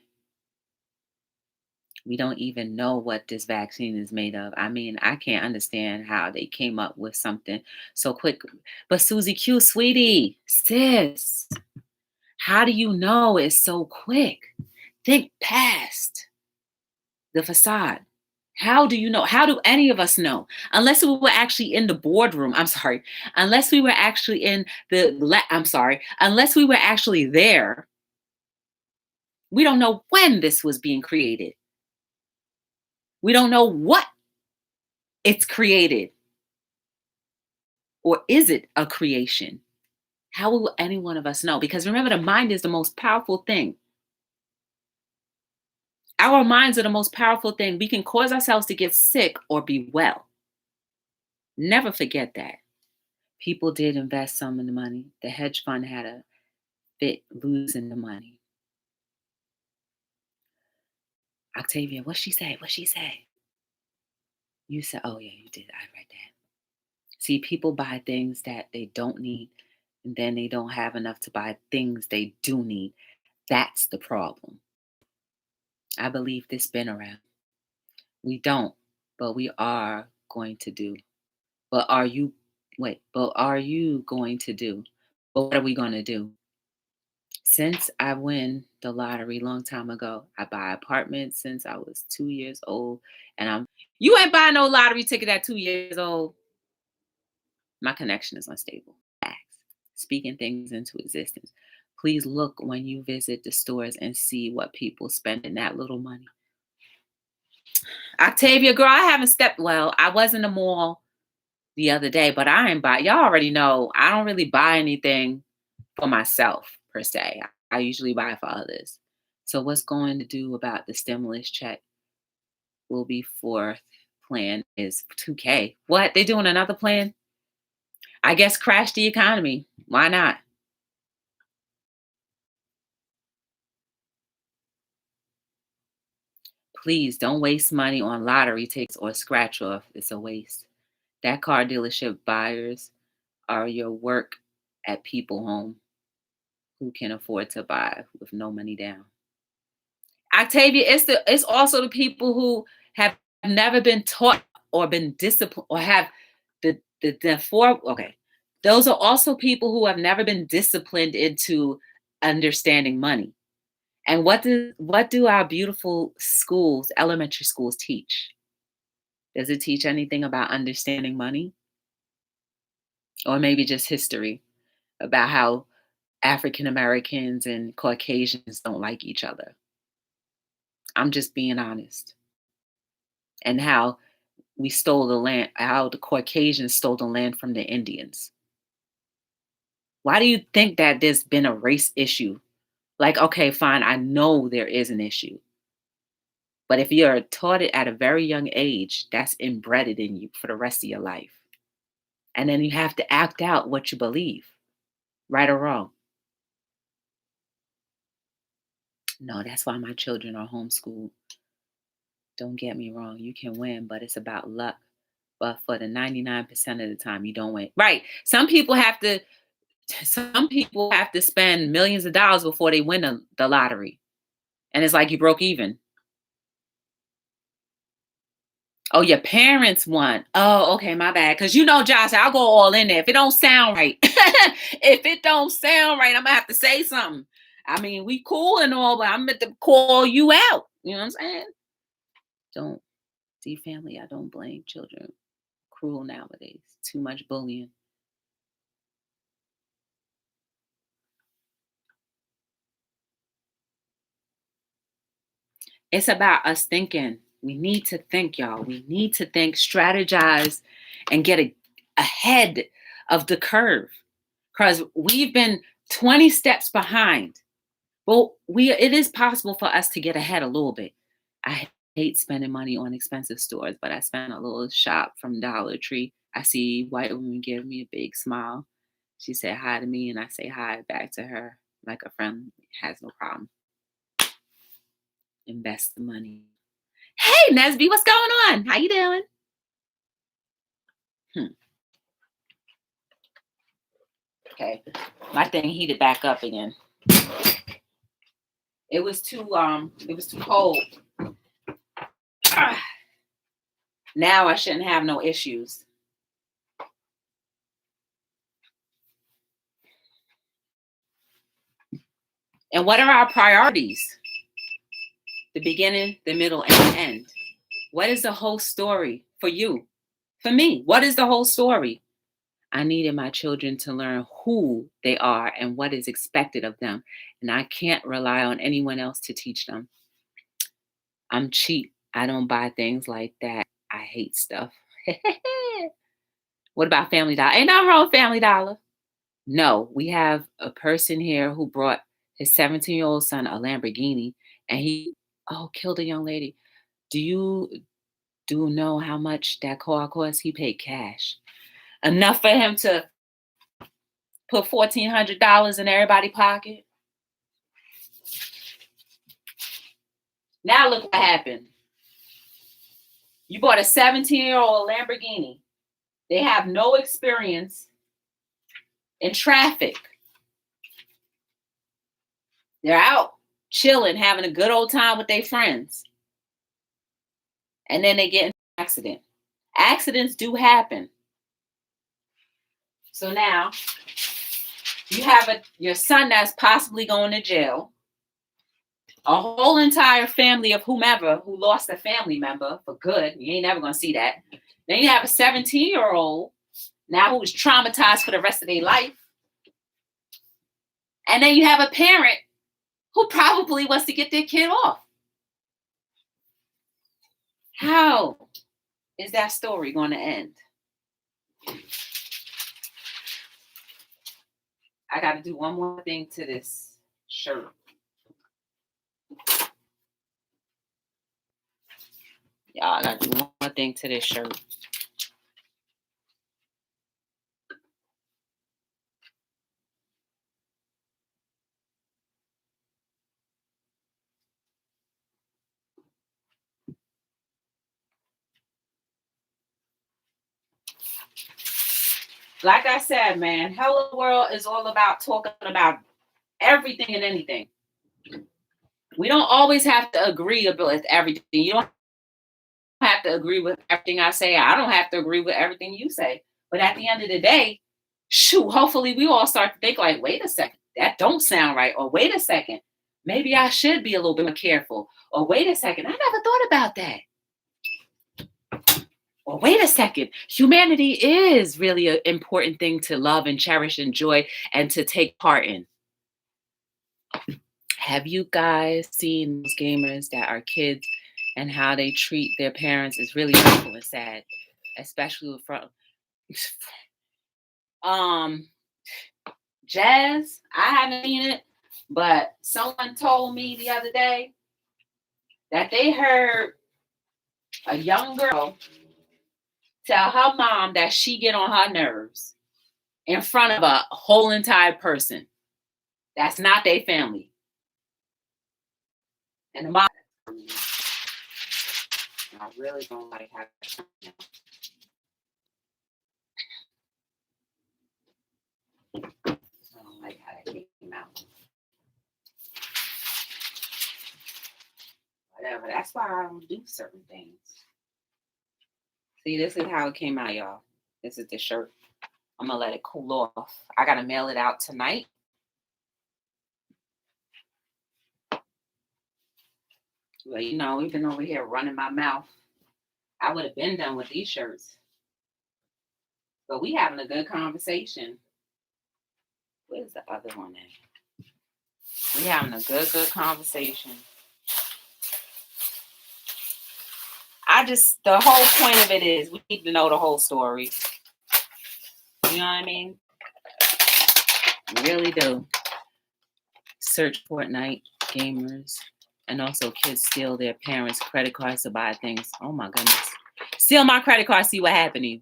We don't even know what this vaccine is made of. I mean, I can't understand how they came up with something so quick. But Susie Q, sweetie, sis, how do you know it's so quick? Think past the facade. How do you know? How do any of us know? Unless we were actually in the boardroom. I'm sorry. Unless we were actually in I'm sorry. Unless we were actually there, we don't know when this was being created. We don't know what it's created. Or is it a creation? How will any one of us know? Because remember, the mind is the most powerful thing. Our minds are the most powerful thing. We can cause ourselves to get sick or be well. Never forget that. People did invest some of the money. The hedge fund had a fit losing the money. Octavia, what she say? What she say? You said, oh yeah, you did. I read that. See, people buy things that they don't need, and then they don't have enough to buy things they do need. That's the problem. I believe this been around. We don't, but we are going to do. But are you, but are you going to do? But what are we going to do? Since I win the lottery long time ago, I buy apartments since I was 2 years old. And you ain't buying no lottery ticket at 2 years old. My connection is unstable. Facts. Speaking things into existence. Please look when you visit the stores and see what people spending that little money. Octavia, girl, I haven't well, I was in the mall the other day, but I ain't buy. Y'all already know I don't really buy anything for myself per se. I usually buy for others. So what's going to do about the stimulus check will be fourth plan is 2K. What? They doing another plan? I guess crash the economy. Why not? Please don't waste money on lottery tickets or scratch off. It's a waste. That car dealership buyers are your work at people home who can afford to buy with no money down. Octavia, it's also the people who have never been taught or been disciplined or have the four. Okay, those are also people who have never been disciplined into understanding money. And what do our beautiful schools, elementary schools, teach? Does it teach anything about understanding money, or maybe just history about how African Americans and Caucasians don't like each other? I'm just being honest. And how we stole the land, how the Caucasians stole the land from the Indians. Why do you think that there's been a race issue? Like, okay, fine, I know there is an issue. But if you're taught it at a very young age, that's embedded in you for the rest of your life. And then you have to act out what you believe, right or wrong. No, that's why my children are homeschooled. Don't get me wrong, you can win, but it's about luck. But for the 99% of the time, you don't win. Right. Some people have to spend millions of dollars before they win the lottery. And it's like you broke even. Oh, your parents won. Oh, okay, my bad. Because Josh, I'll go all in there. If it don't sound right, if it don't sound right, I'm gonna have to say something. I mean, we cool and all, but I'm meant to call you out. You know what I'm saying? Don't see family. I don't blame children. Cruel nowadays. Too much bullying. It's about us thinking. We need to think, y'all. We need to think, strategize, and get ahead of the curve. Because we've been 20 steps behind. But it is possible for us to get ahead a little bit. I hate spending money on expensive stores, but I spent a little shop from Dollar Tree. I see white women give me a big smile. She said hi to me, and I say hi back to her like a friend has no problem. Invest the money. Hey, Nesby, what's going on? How you doing? Okay, my thing heated back up again. It was too cold. Now I shouldn't have no issues. And what are our priorities? The beginning, the middle, and the end. What is the whole story for you? For me, what is the whole story? I needed my children to learn who they are and what is expected of them. And I can't rely on anyone else to teach them. I'm cheap. I don't buy things like that. I hate stuff. What about Family Dollar? Ain't nothing wrong with Family Dollar. No, we have a person here who brought his 17-year-old son a Lamborghini and he killed a young lady. Do you know how much that car cost? He paid cash. Enough for him to put $1,400 in everybody's pocket. Now look what happened. You bought a 17-year-old Lamborghini. They have no experience in traffic. They're out chilling, having a good old time with their friends. And then they get in an accident. Accidents do happen. So now you have your son that's possibly going to jail. A whole entire family of whomever who lost a family member for good. You ain't never going to see that. Then you have a 17-year-old now who is traumatized for the rest of their life. And then you have a parent who probably wants to get their kid off. How is that story going to end? I got to do one more thing to this shirt. Y'all, I got to do one more thing to this shirt. Like I said, man, Hello World is all about talking about everything and anything. We don't always have to agree with everything. You don't have to agree with everything I say. I don't have to agree with everything you say. But at the end of the day, hopefully we all start to think like, wait a second, that don't sound right. Or wait a second, maybe I should be a little bit more careful. Or wait a second, I never thought about that. Well, wait a second. Humanity is really an important thing to love and cherish, enjoy, and to take part in. Have you guys seen those gamers that are kids and how they treat their parents is really hurtful and sad, especially from Jazz? I haven't seen it, but someone told me the other day that they heard a young girl tell her mom that she get on her nerves in front of a whole entire person. That's not their family. And the mom, I really don't like how that came out. Whatever. That's why I don't do certain things. See, this is how it came out, y'all. This is the shirt. I'm going to let it cool off. I got to mail it out tonight. Well, you know, we've been over here running my mouth. I would have been done with these shirts. But we having a good conversation. Where's the other one at? We having a good conversation. The whole point of it is we need to know the whole story. You know what I mean? We really do. Search Fortnite gamers. And also kids steal their parents' credit cards to buy things. Oh my goodness. Steal my credit card, see what happened to you.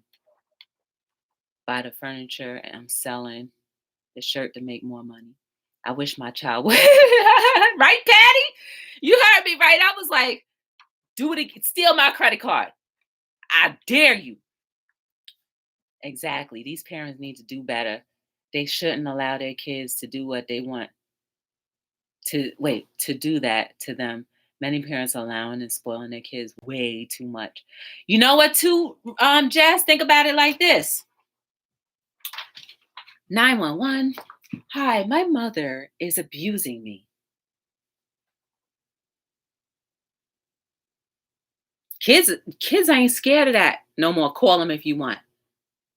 Buy the furniture and I'm selling the shirt to make more money. I wish my child would. Right, Patty? You heard me right. I was like, do it again. Steal my credit card. I dare you. Exactly. These parents need to do better. They shouldn't allow their kids to do what they want. To do that to them. Many parents are allowing and spoiling their kids way too much. You know what, too, Jazz? Think about it like this. 911. Hi, my mother is abusing me. Kids ain't scared of that no more. Call them if you want.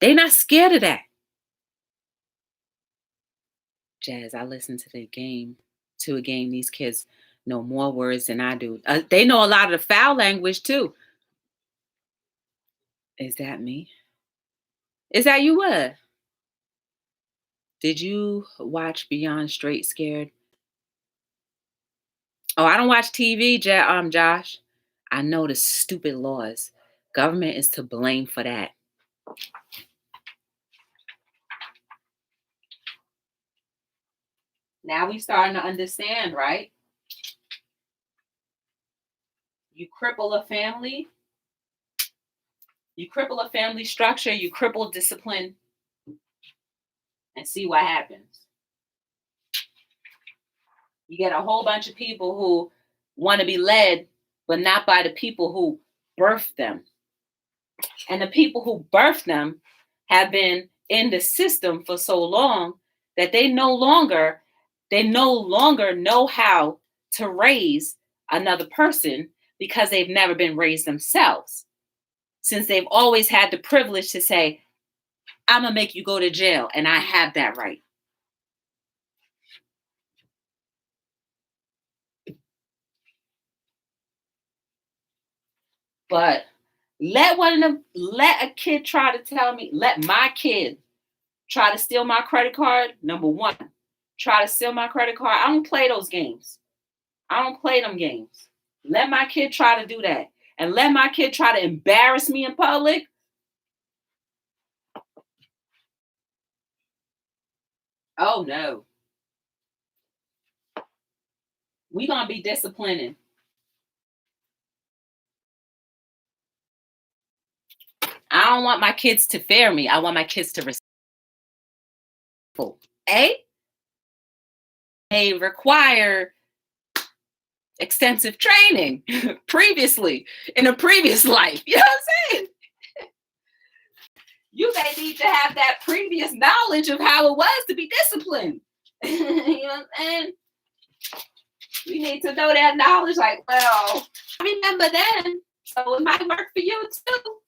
They not scared of that. Jazz, I listen to a game. These kids know more words than I do. They know a lot of the foul language too. Is that me? Is that you what? Did you watch Beyond Straight Scared? Oh, I don't watch TV, Josh. I know the stupid laws. Government is to blame for that. Now we starting to understand, right? You cripple a family structure, you cripple discipline, and see what happens. You get a whole bunch of people who want to be led, but not by the people who birthed them. And the people who birthed them have been in the system for so long that they no longer know how to raise another person because they've never been raised themselves. Since they've always had the privilege to say, I'm going to make you go to jail, and I have that right. But let a kid try to tell me, let my kid try to steal my credit card. Number one, try to steal my credit card. I don't play those games. I don't play them games. Let my kid try to do that. And let my kid try to embarrass me in public. Oh no. We're going to be disciplining. I don't want my kids to fear me. I want my kids to respect. They require extensive training previously in a previous life. You know what I'm saying? You may need to have that previous knowledge of how it was to be disciplined. You know what I'm saying? We need to know that knowledge. Like, well, I remember then, so it might work for you too.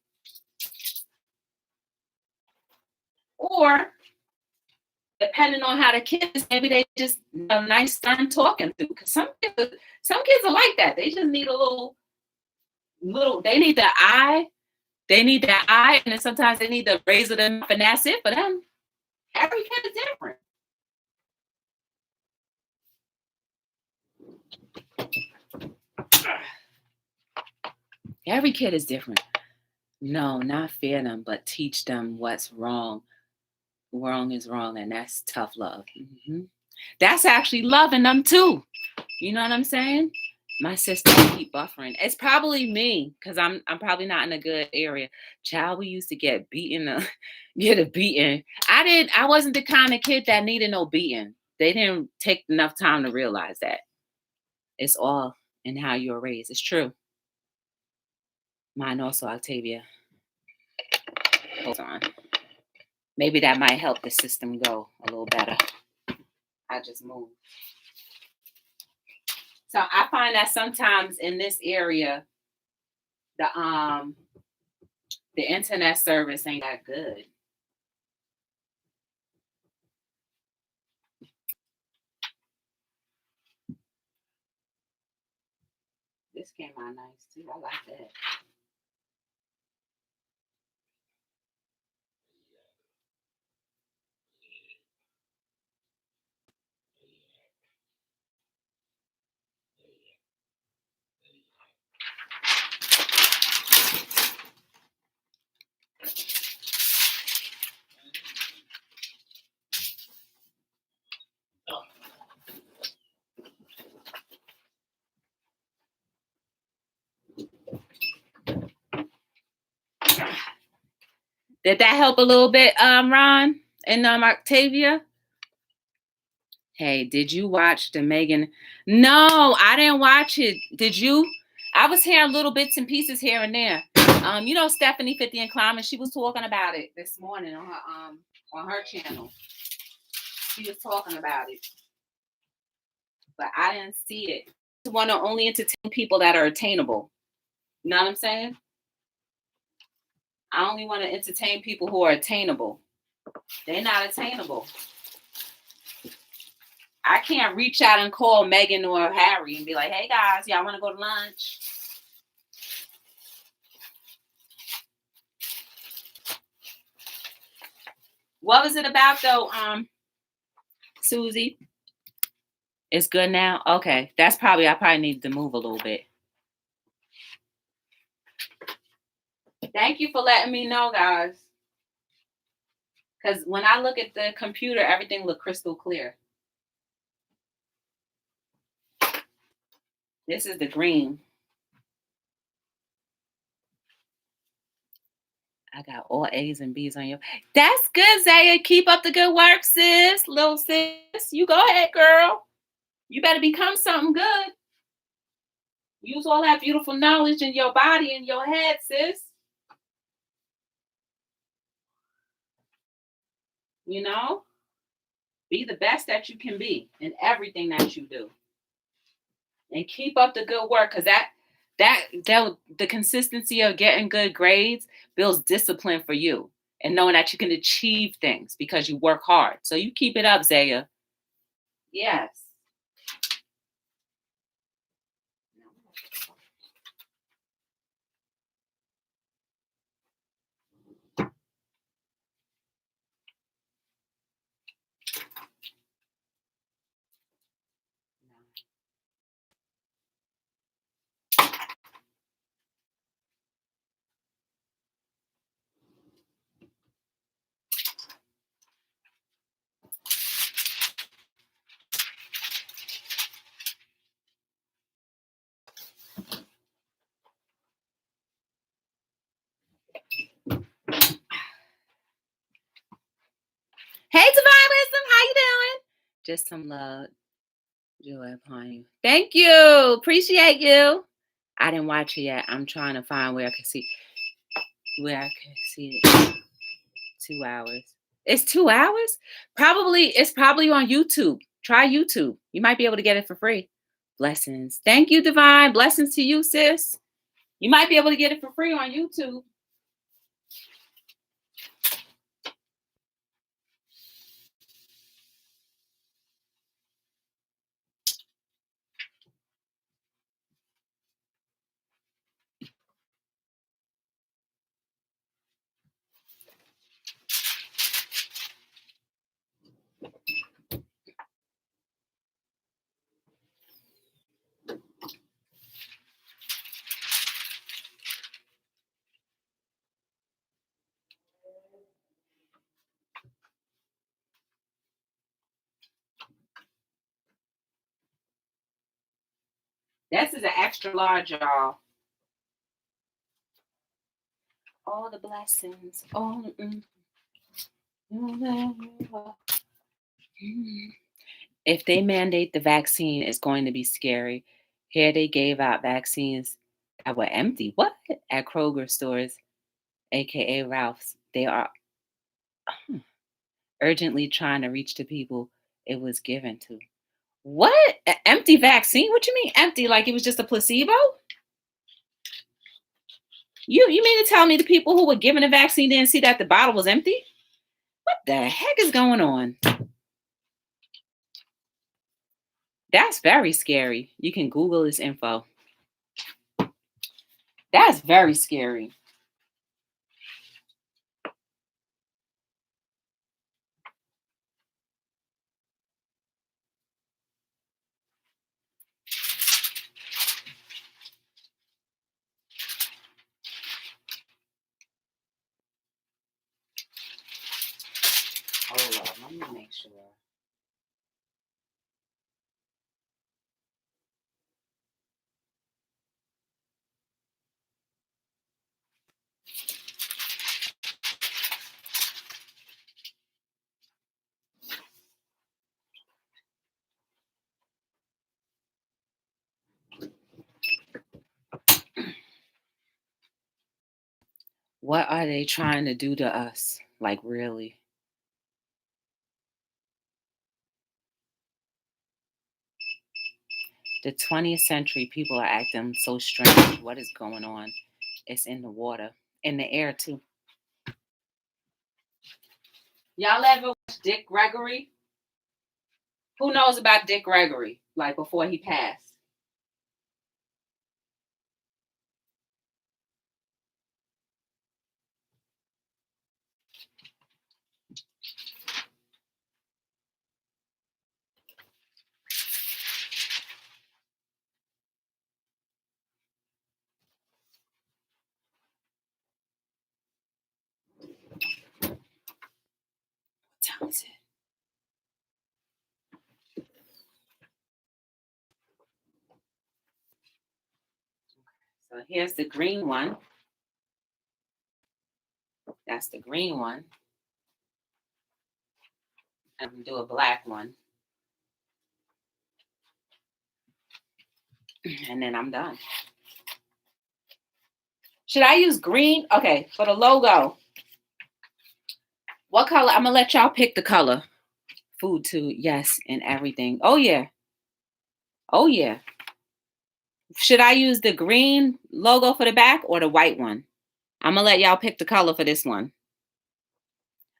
Or depending on how the kids, maybe they just need a nice son talking to. Because some kids are like that. They just need a little. They need the eye. They need that eye, and then sometimes they need the razor them, and that's it for them. Every kid is different. Every kid is different. No, not fear them, but teach them what's wrong. Wrong is wrong, and that's tough love. Mm-hmm. That's actually loving them too. You know what I'm saying? My sister keep buffering. It's probably me because I'm probably not in a good area. Child, we used to get beaten, get a beating. I wasn't the kind of kid that needed no beating. They didn't take enough time to realize that. It's all in how you're raised. It's true. Mine also, Octavia. Hold on. Maybe that might help the system go a little better. I just moved. So I find that sometimes in this area, the internet service ain't that good. This came out nice too. I like that. Did that help a little bit, Ron and Octavia? Hey, did you watch the Megan? No, I didn't watch it. Did you? I was hearing little bits and pieces here and there. You know Stephanie 50 and Climate, she was talking about it this morning on her channel. She was talking about it. But I didn't see it. I want to only entertain people that are attainable. You know what I'm saying? I only want to entertain people who are attainable. They're not attainable. I can't reach out and call Megan or Harry and be like, hey guys, y'all want to go to lunch? What was it about though, Susie? It's good now? Okay. I probably need to move a little bit. Thank you for letting me know, guys. Because when I look at the computer, everything look crystal clear. This is the green. I got all A's and B's on you. That's good, Zaya. Keep up the good work, sis. Little sis. You go ahead, girl. You better become something good. Use all that beautiful knowledge in your body and your head, sis. You know? Be the best that you can be in everything that you do. And keep up the good work, because that the consistency of getting good grades builds discipline for you and knowing that you can achieve things because you work hard. So you keep it up, Zaya. Yes. Hey, Divine Wisdom, how you doing? Just some love, joy upon you. Thank you. Appreciate you. I didn't watch it yet. I'm trying to find where I can see it. 2 hours. It's 2 hours? It's probably on YouTube. Try YouTube. You might be able to get it for free. Blessings. Thank you, Divine. Blessings to you, sis. You might be able to get it for free on YouTube. This is an extra large, y'all. All the blessings. If they mandate the vaccine, it's going to be scary. Here they gave out vaccines that were empty. What? At Kroger stores, aka Ralph's. They are urgently trying to reach the people it was given to. What? An empty vaccine? What you mean empty? Like it was just a placebo? You mean to tell me the people who were given the vaccine didn't see that the bottle was empty? What the heck is going on? That's very scary. You can Google this info. That's very scary. Hold on, let me make sure. What are they trying to do to us? Like, really? The 20th century, people are acting so strange. What is going on? It's in the water, in the air too. Y'all ever watch Dick Gregory? Who knows about Dick Gregory? Like before he passed. What time is it? So here's the green one. That's the green one. I'm gonna do a black one. And then I'm done. Should I use green? Okay, for the logo. What color? I'm gonna let y'all pick the color. Food too, yes, and everything. Oh yeah. Oh yeah. Should I use the green logo for the back or the white one? I'm gonna let y'all pick the color for this one.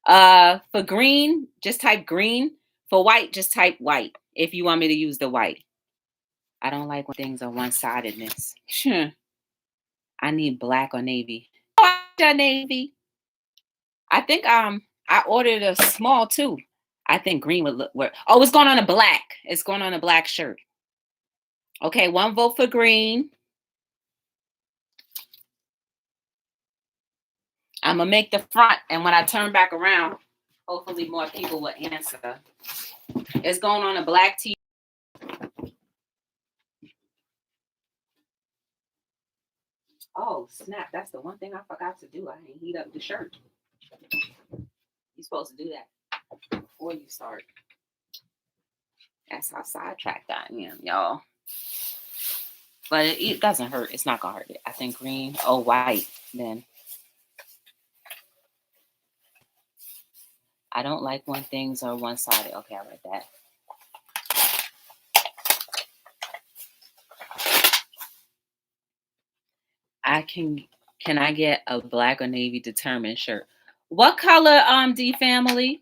For green, just type green. For white, just type white. If you want me to use the white. I don't like when things are one-sidedness. I need black or navy. Oh, navy. I think I ordered a small too. I think green would look work. Oh, it's going on a black. It's going on a black shirt. Okay, one vote for green. I'm gonna make the front, and when I turn back around, hopefully more people will answer. It's going on a black tee. Oh snap! That's the one thing I forgot to do. I didn't heat up the shirt. You're supposed to do that before you start. That's how sidetracked I am, y'all. But it doesn't hurt. It's not gonna hurt it. I think green. Oh, white. Then I don't like when things are one-sided. Okay, I read that. Can I get a black or navy determined shirt? What color D family?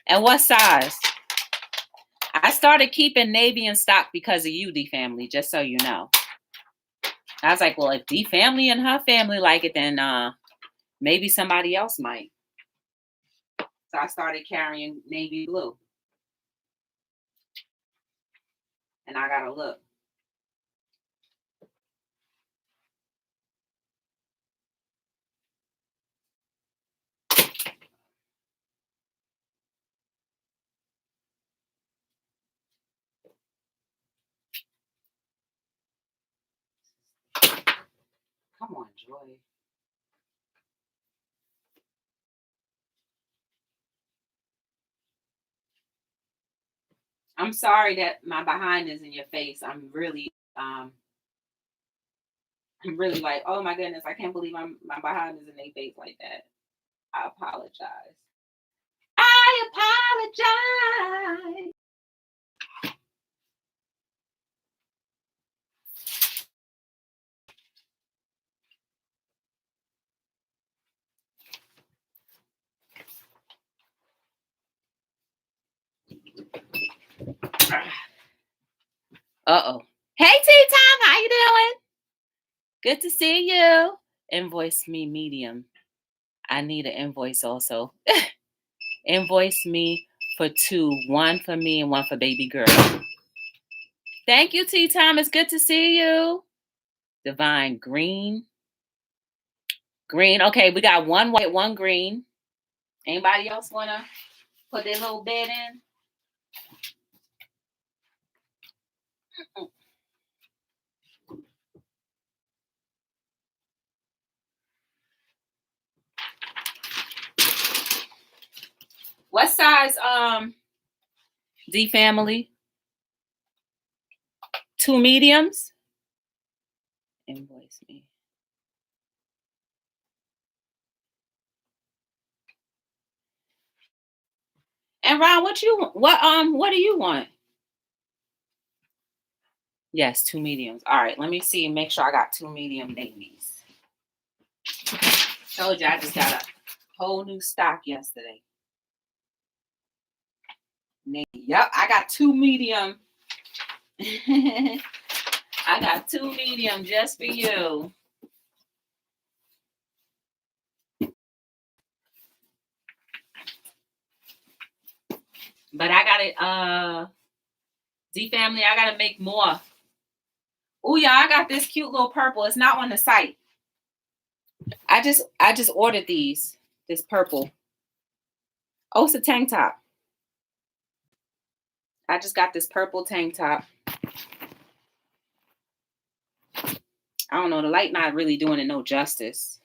And what size? I started keeping navy in stock because of you, D family, just so you know. I was like, well, if D family and her family like it, then maybe somebody else might. So I started carrying navy blue. And I gotta look. Come on, Joy. I'm sorry that my behind is in your face. I'm really like, oh my goodness, I can't believe my behind is in their face like that. I apologize. I apologize. Uh-oh. Hey T-Time, how you doing? Good to see you. Invoice me medium. I need an invoice also. Invoice me for two. One for me and one for baby girl. Thank you, T-Time. It's good to see you. Divine green. Green. Okay, we got one white, one green. Anybody else want to put their little bed in? What size D family? Two mediums? Invoice me. And Ron, what do you want? Yes, 2 mediums. All right, let me see. Make sure I got 2 medium navies. Told you I just got a whole new stock yesterday. Yep, I got 2 medium. I got 2 medium just for you. But I gotta D family, I gotta make more. Oh yeah, I got this cute little purple. It's not on the site. I just ordered these. This purple. Oh, it's a tank top. I just got this purple tank top. I don't know, the light not really doing it no justice.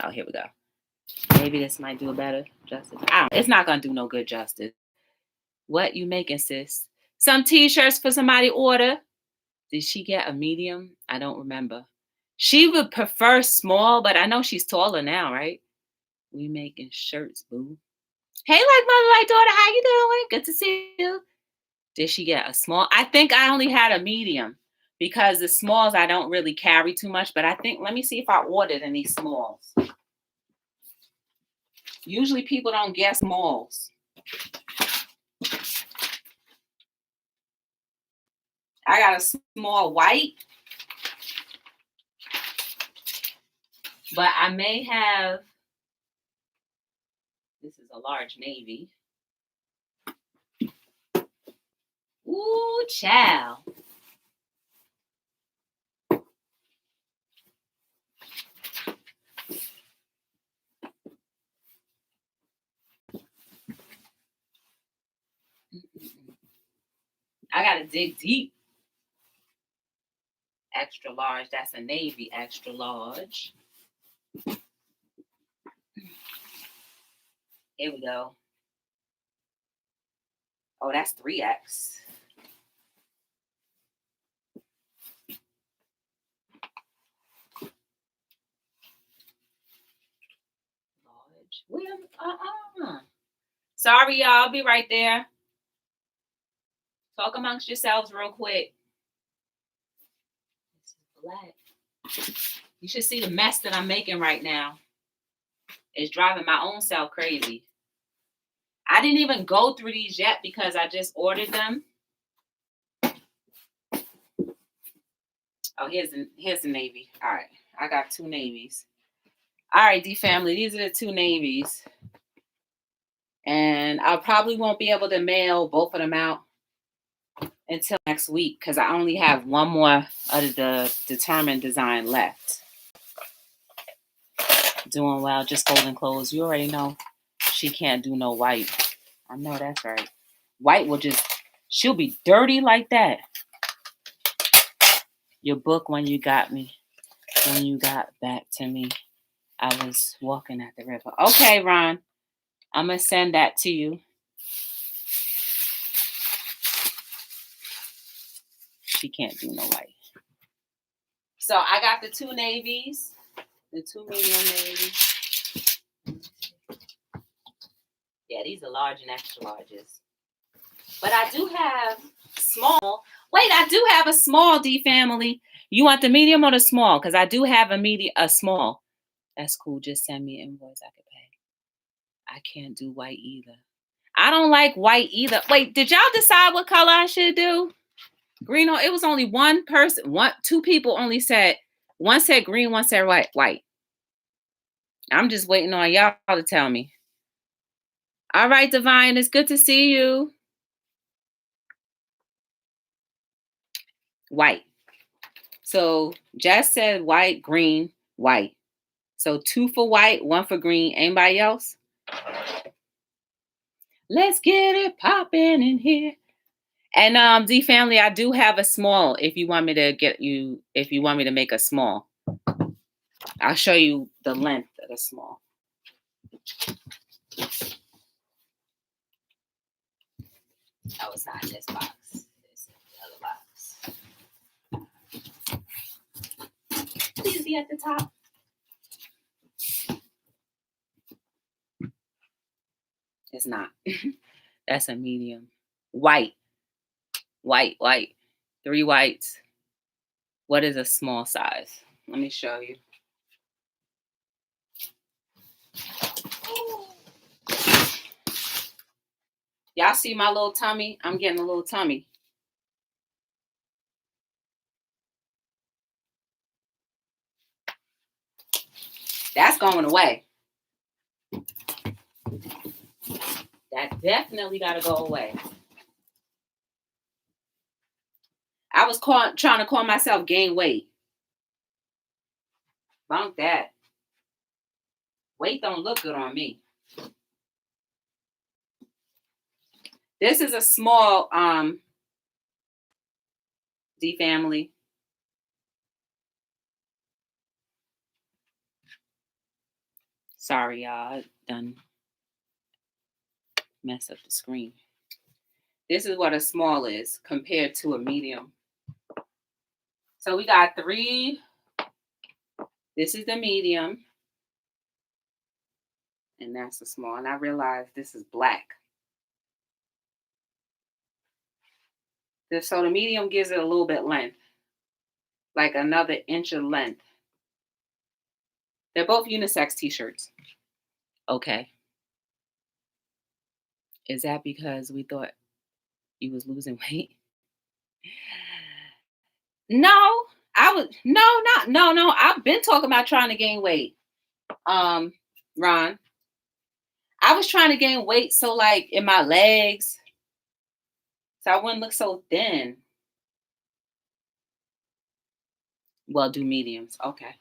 Oh, here we go. Maybe this might do a better justice. It's not gonna do no good justice. What you making, sis? Some t-shirts for somebody order. Did she get a medium? I don't remember. She would prefer small, but I know she's taller now, right? We making shirts, boo. Hey, like mother, like daughter, how you doing? Good to see you. Did she get a small? I think I only had a medium because the smalls I don't really carry too much. But I think, let me see if I ordered any smalls. Usually people don't get smalls. I got a small white, but I may have, this is a large navy. Ooh, child. I gotta dig deep. Extra large, that's a navy extra large. Here we go. Oh, that's 3X. Large. Sorry, y'all. I'll be right there. Talk amongst yourselves real quick. This is black. You should see the mess that I'm making right now. It's driving my own self crazy. I didn't even go through these yet because I just ordered them. Oh, here's the navy. All right. I got 2 navies. All right, D family. These are the 2 navies. And I probably won't be able to mail both of them out until next week because I only have one more of the determined design left. Doing well, just folding clothes. You already know she can't do no white. I know that's right. White will just, she'll be dirty like that. Your book when you got back to me. I was walking at the river. Okay, Ron. I'm going to send that to you. She can't do no white. So I got the 2 navies. The 2 medium navies. Yeah, these are large and extra larges. But I do have small. Wait, I do have a small, D family. You want the medium or the small? Because I do have a small. That's cool. Just send me an invoice I can pay. I can't do white either. I don't like white either. Wait, did y'all decide what color I should do? Green? It was only one person. 2 people only said. One said green, one said white. I'm just waiting on y'all to tell me. All right, Divine, it's good to see you. White. So Jess said white, green, white. So 2 for white, 1 for green. Anybody else? Let's get it popping in here. And D family, I do have a small if you want me to make a small. I'll show you the length of the small. Oh, it's not in this box. It's in the other box. Please be at the top. It's not. That's a medium. White. White. 3 whites. What is a small size? Let me show you. Y'all see my little tummy? I'm getting a little tummy. That's going away. That definitely got to go away. I was trying to call myself gain weight. Bunk that. Weight don't look good on me. This is a small D family. Sorry, y'all. I done mess up the screen. This is what a small is compared to a medium. So we got 3. This is the medium. And that's the small. And I realized this is black. So the medium gives it a little bit length. Like another inch of length. They're both unisex t-shirts. Okay. Is that because we thought you was losing weight? No. No. I've been talking about trying to gain weight. Ron. I was trying to gain weight so like in my legs. So I wouldn't look so thin. Well, do mediums. Okay.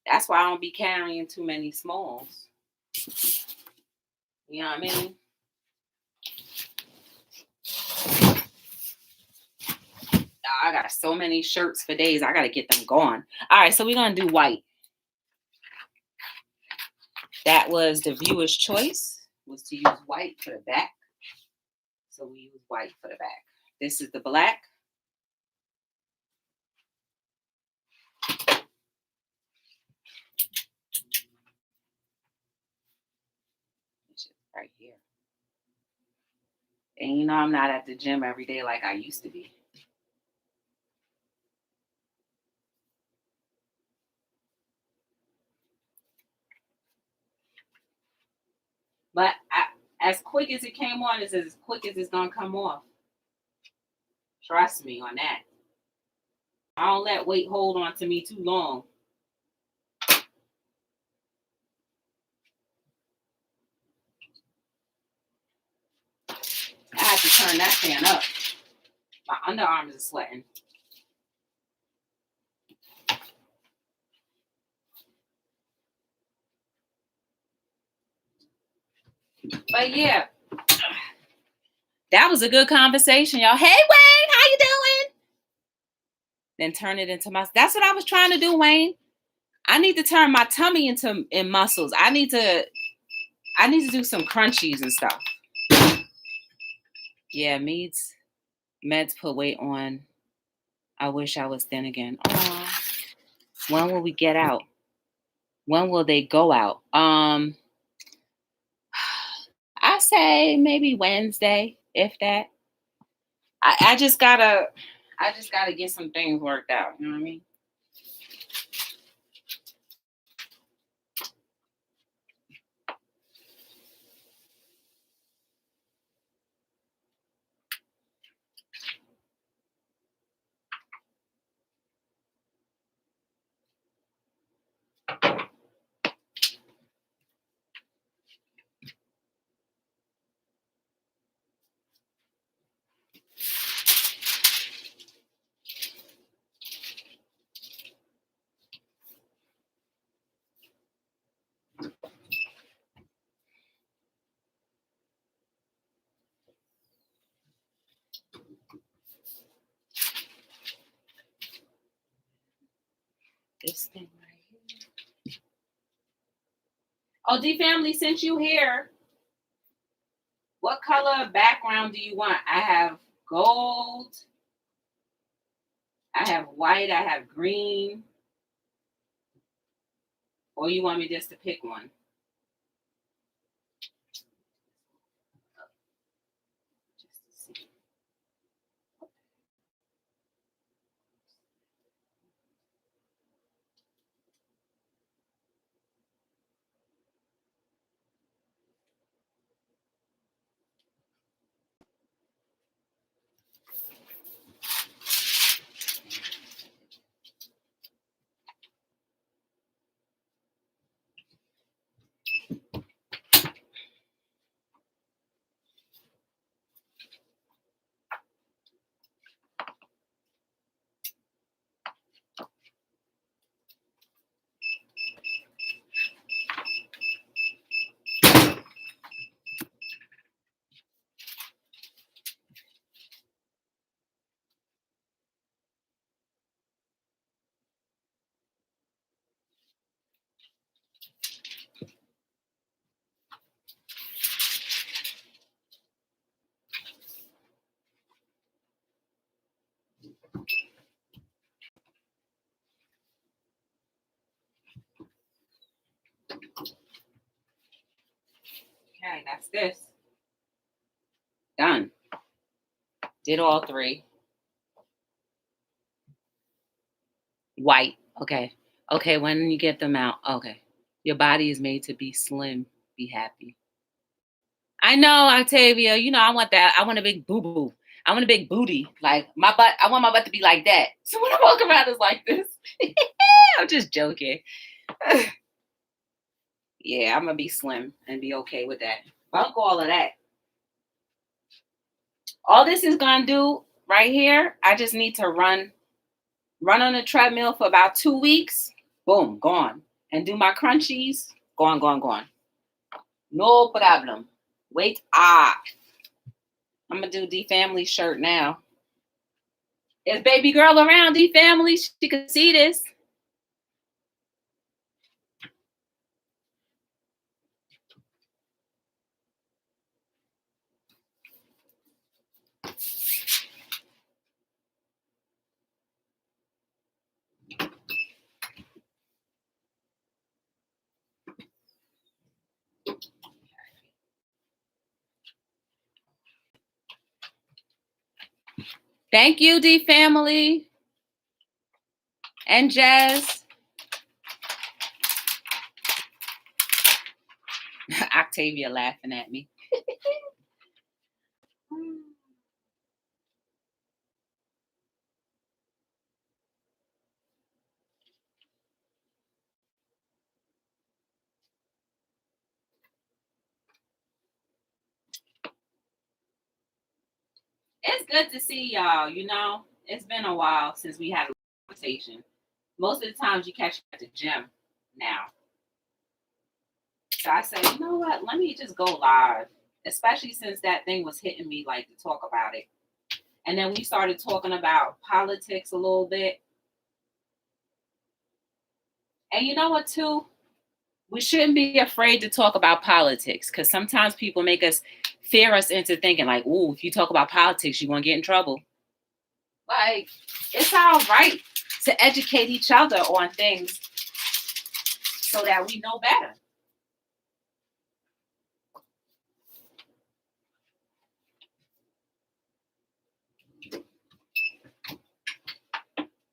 That's why I don't be carrying too many smalls. You know what I mean? I got so many shirts for days. I got to get them gone. All right, so we're going to do white. That was the viewer's choice, was to use white for the back. So we use white for the back. This is the black. It's just right here. And you know I'm not at the gym every day like I used to be. But as quick as it came on, it's as quick as it's going to come off. Trust me on that. I don't let weight hold on to me too long. I have to turn that fan up. My underarms are sweating. But yeah, that was a good conversation, y'all. Hey, Wayne, how you doing? Then turn it into my. That's what I was trying to do, Wayne. I need to turn my tummy into muscles. I need to do some crunchies and stuff. Yeah, meds put weight on. I wish I was thin again. Oh, when will we get out? When will they go out? I say maybe Wednesday, if that. I just gotta get some things worked out. You know what I mean? This thing right here. Oh, D family, since you here, what color background do you want? I have gold. I have white. I have green. Or you want me just to pick one? Okay, that's this. Done. Did all three. White. Okay. Okay, when you get them out. Okay. Your body is made to be slim. Be happy. I know, Octavia. You know, I want that. I want a big boo boo. I want a big booty. Like my butt. I want my butt to be like that. So when I walk around, it's like this. I'm just joking. Yeah, I'm gonna be slim and be okay with that. Bunk all of that. All this is gonna do right here, I just need to run on the treadmill for about 2 weeks. Boom, gone. And do my crunchies. Gone, gone, gone. No problem. Wait, I'm gonna do D Family shirt now. Is baby girl around D Family? She can see this. Thank you, D Family. And Jazz. Octavia laughing at me. It's good to see y'all. You know, it's been a while since we had a conversation. Most of the times you catch me at the gym now. So I said, you know what? Let me just go live, especially since that thing was hitting me like to talk about it. And then we started talking about politics a little bit. And you know what, too? We shouldn't be afraid to talk about politics because sometimes people make us fear us into thinking, like, ooh, if you talk about politics, you're going to get in trouble. Like, it's all right to educate each other on things so that we know better.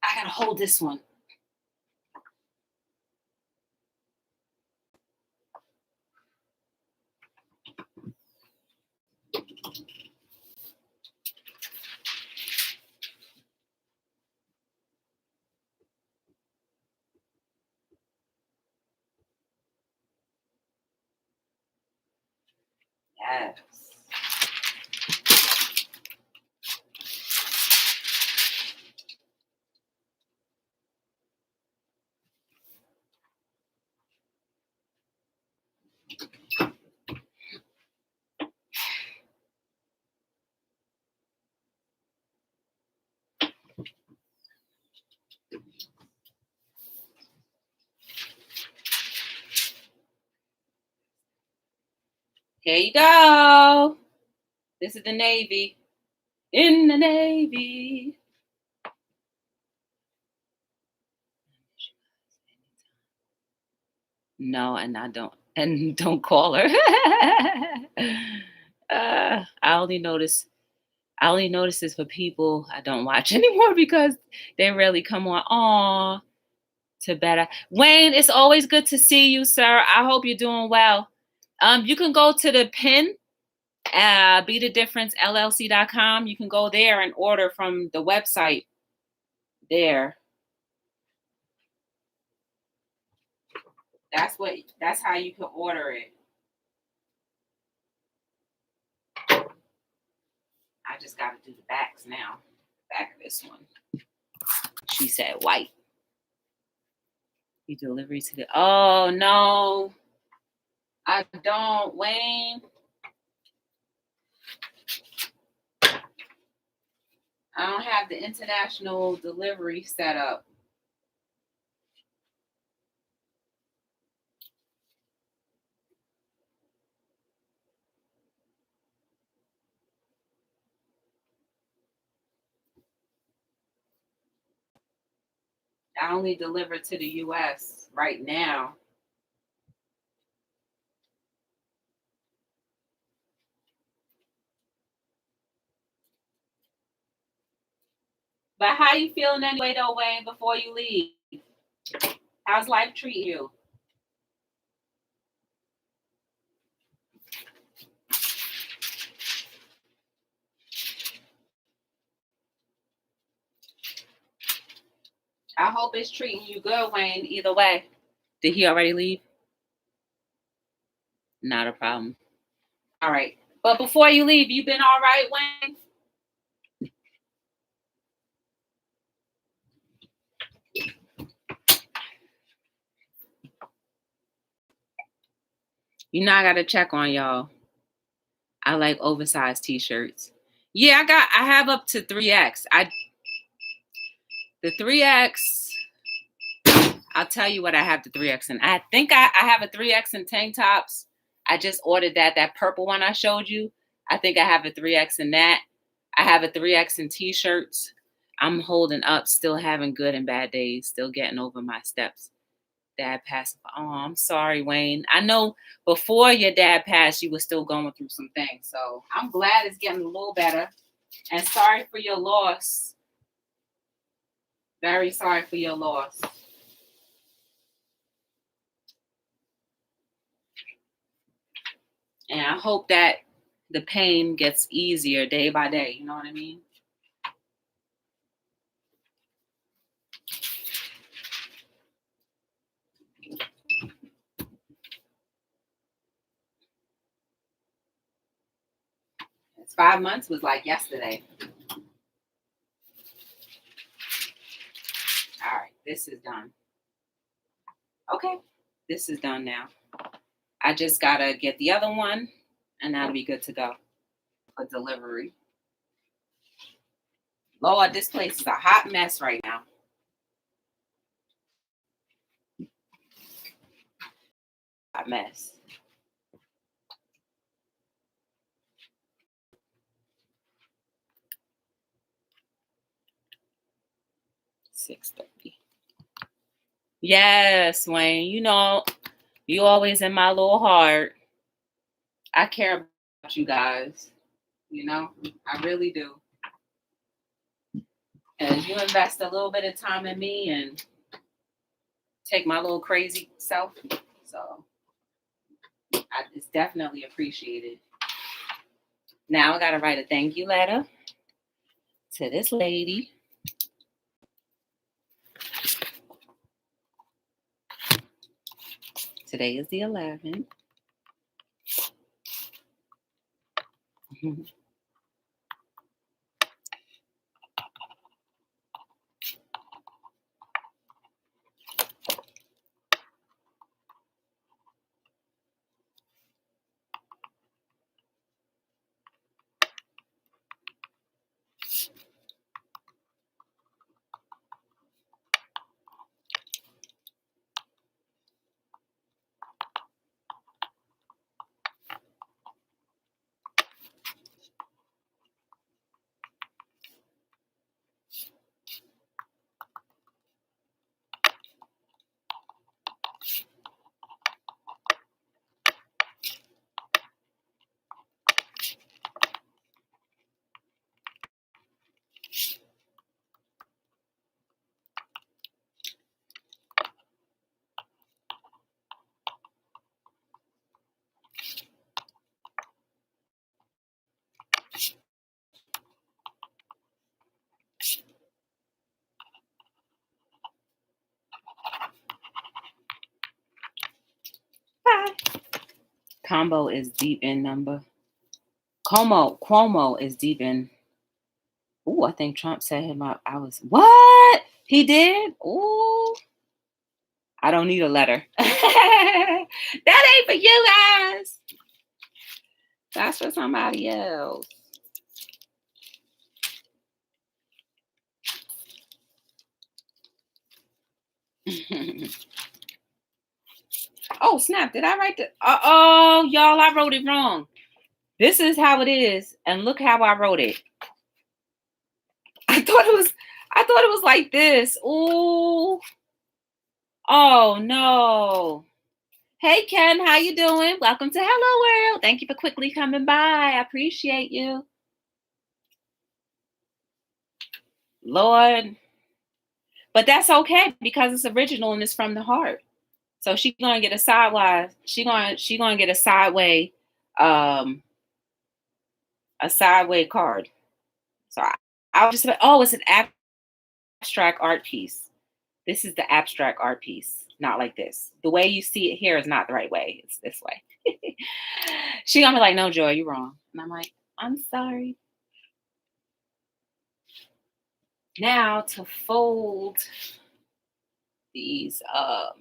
I got to hold this one. Yes. Here you go. This is the Navy. In the Navy. No, and I don't. And don't call her. I only notice. I only notice this for people I don't watch anymore because they rarely come on. Aw, to better. Wayne, it's always good to see you, sir. I hope you're doing well. You can go to the pin, be the difference llc.com. You can go there and order from the website there. That's how you can order it. I just got to do the backs now. Back of this one. She said white. You delivery to the. Oh no, I don't, Wayne. I don't have the international delivery set up. I only deliver to the US right now. But how you feeling anyway though, Wayne, before you leave? How's life treating you? I hope it's treating you good, Wayne, either way. Did he already leave? Not a problem. All right. But before you leave, you been all right, Wayne? You know I gotta check on y'all. I like oversized t-shirts. Yeah, I have up to 3X. The 3X, I'll tell you what I have the 3X in. I think I have a 3X in tank tops. I just ordered that purple one I showed you. I think I have a 3X in that. I have a 3X in t-shirts. I'm holding up, still having good and bad days, still getting over my steps. Dad passed. Oh, I'm sorry, Wayne. I know before your dad passed, you were still going through some things. So I'm glad it's getting a little better. And sorry for your loss. Very sorry for your loss. And I hope that the pain gets easier day by day. You know what I mean? It's 5 months was like yesterday. All right, this is done. Okay, this is done now. I just gotta get the other one, and that'll be good to go for delivery. Lord, this place is a hot mess right now. Hot mess. $6.30. Yes, Wayne. You know, you always in my little heart. I care about you guys. You know, I really do. And you invest a little bit of time in me and take my little crazy self. So it's definitely appreciated. Now I got to write a thank you letter to this lady. Today is the 11th. Combo is deep in number. Cuomo is deep in. Ooh, I think Trump said him out. I was what? He did? Ooh. I don't need a letter. That ain't for you guys. That's for somebody else. Oh, snap. Did I write the oh y'all, I wrote it wrong. This is how it is, and look how I wrote it. I I thought it was like this. Ooh. Oh no. Hey Ken, how you doing? Welcome to Hello World. Thank you for quickly coming by. I appreciate you. Lord. But that's okay because it's original and it's from the heart. So she gonna get a sidewise. She gonna get um a sideway card. So I'll just say, oh, it's an abstract art piece. This is the abstract art piece, not like this. The way you see it here is not the right way. It's this way. She gonna be like, no, Joy, you're wrong. And I'm like, I'm sorry. Now to fold these let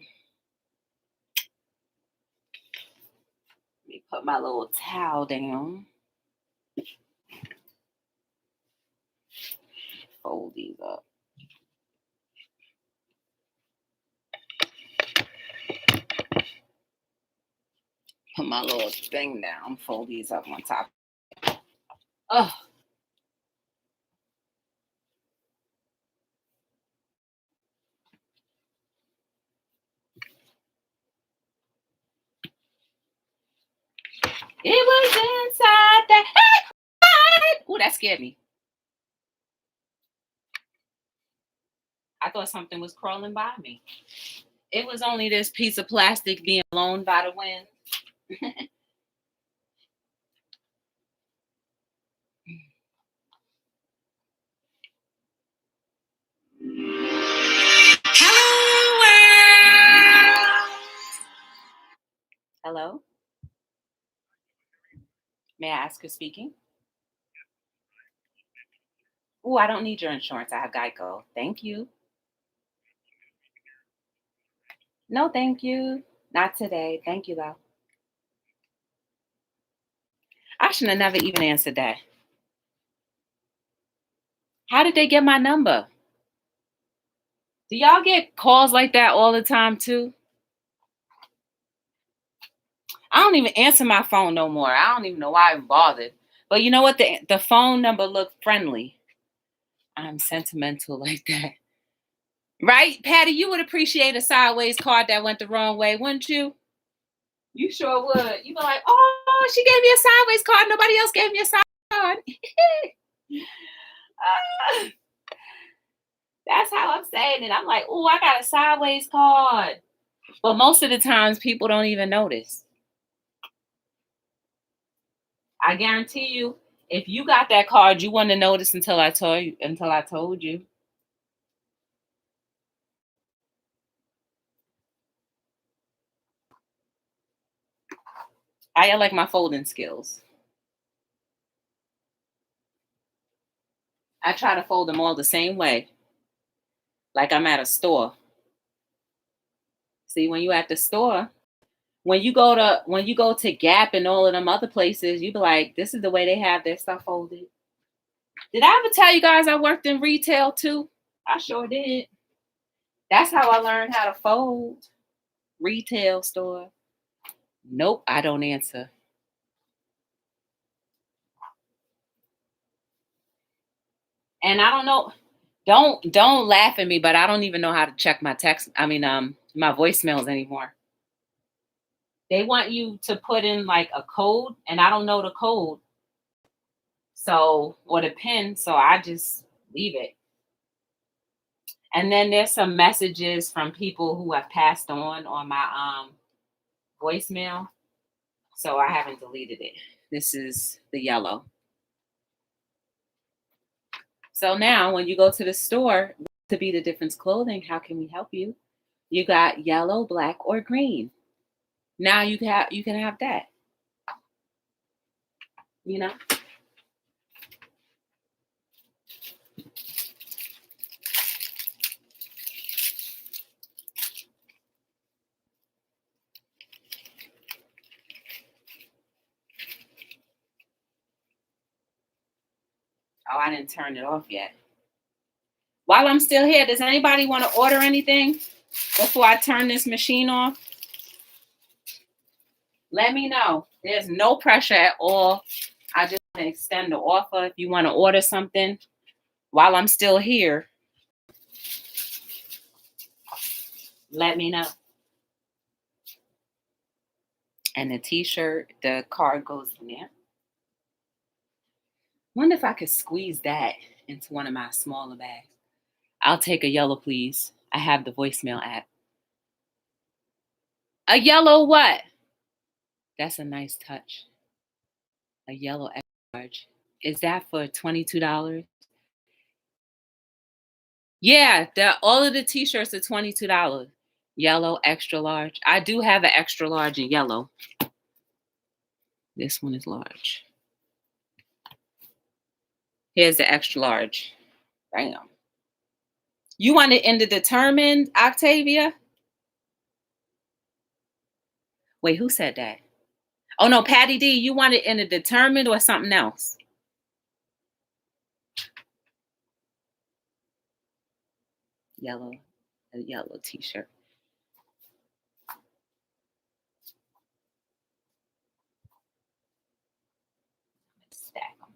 me put my little towel down. Fold these up. Put my little thing down. Fold these up on top. Oh. It was inside the head. Oh, that scared me. I thought something was crawling by me. It was only this piece of plastic being blown by the wind. Hello, world. Hello. May I ask who's speaking? Oh, I don't need your insurance. I have Geico. Thank you. No, thank you. Not today. Thank you, though. I should have never even answered that. How did they get my number? Do y'all get calls like that all the time, too? I don't even answer my phone no more. I don't even know why I'm bothered. But you know what? The phone number looked friendly. I'm sentimental like that. Right, Patty? You would appreciate a sideways card that went the wrong way, wouldn't you? You sure would. You'd be like, oh, she gave me a sideways card. Nobody else gave me a sideways card. That's how I'm saying it. I'm like, oh, I got a sideways card. But most of the times people don't even notice. I guarantee you, if you got that card, you wouldn't notice until I told you. I like my folding skills. I try to fold them all the same way. Like I'm at a store. See, when you at the store, when you go to Gap and all of them other places, you be like, this is the way they have their stuff folded. Did I ever tell you guys I worked in retail too? I sure did. That's how I learned how to fold. Retail store. Nope, I don't answer. And I don't know. Don't laugh at me, but I don't even know how to check my text. I mean, my voicemails anymore. They want you to put in like a code, and I don't know the code. So, or the pin, so I just leave it. And then there's some messages from people who have passed on my voicemail. So I haven't deleted it. This is the yellow. So now when you go to the store to be the difference clothing, how can we help you? You got yellow, black, or green. Now you can have that. You know? Oh, I didn't turn it off yet. While I'm still here, does anybody want to order anything before I turn this machine off? Let me know. There's no pressure at all. I just want to extend the offer if you want to order something while I'm still here. let me know. And the t-shirt, the card goes in there. Wonder if I could squeeze that into one of my smaller bags. I'll take a yellow, please. I have the voicemail app. A yellow what? That's a nice touch. A yellow extra large. Is that for $22? Yeah, all of the t-shirts are $22. Yellow extra large. I do have an extra large in yellow. This one is large. Here's the extra large. Bam. You want it in the determined, Octavia? Wait, who said that? Oh no, Patty D, you want it in the determined or something else? Yellow, a yellow t-shirt. Stack them.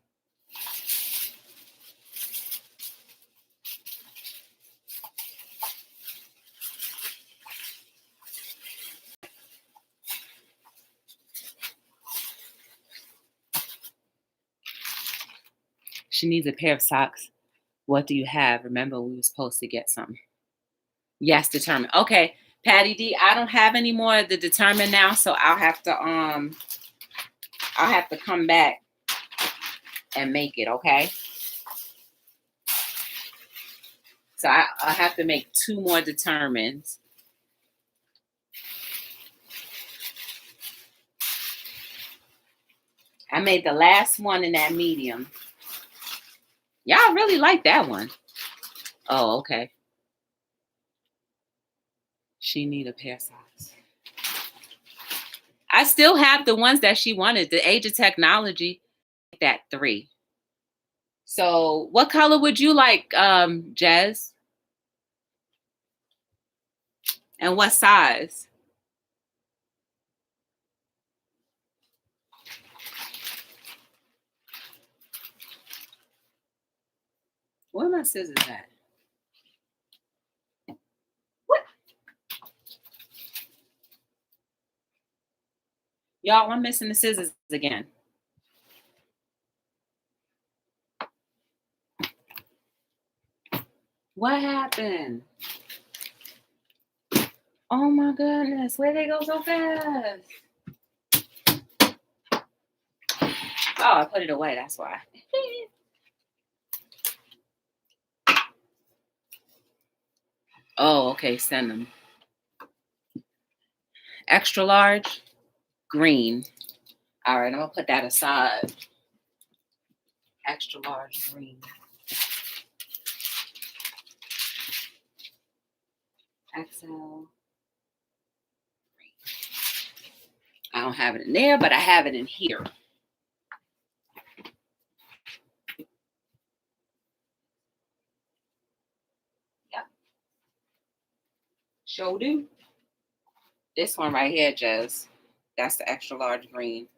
She needs a pair of socks. What do you have? Remember, we were supposed to get something. Yes, determined. Okay, Patty D, I don't have any more of the determined now, so I'll have to come back and make it, okay? So I have to make 2 more determined. I made the last one in that medium. Y'all really like that one. Oh, okay. She need a pair of socks. I still have the ones that she wanted. The Age of Technology, that 3. So what color would you like, Jez? And what size? Where are my scissors at? What? Y'all, I'm missing the scissors again. What happened? Oh my goodness, where'd they go so fast? Oh, I put it away, that's why. Oh, okay, send them. Extra large, green. All right, I'm gonna put that aside. Extra large, green. XL. I don't have it in there, but I have it in here. Yep. Sure do. This one right here, Jez. That's the extra large green.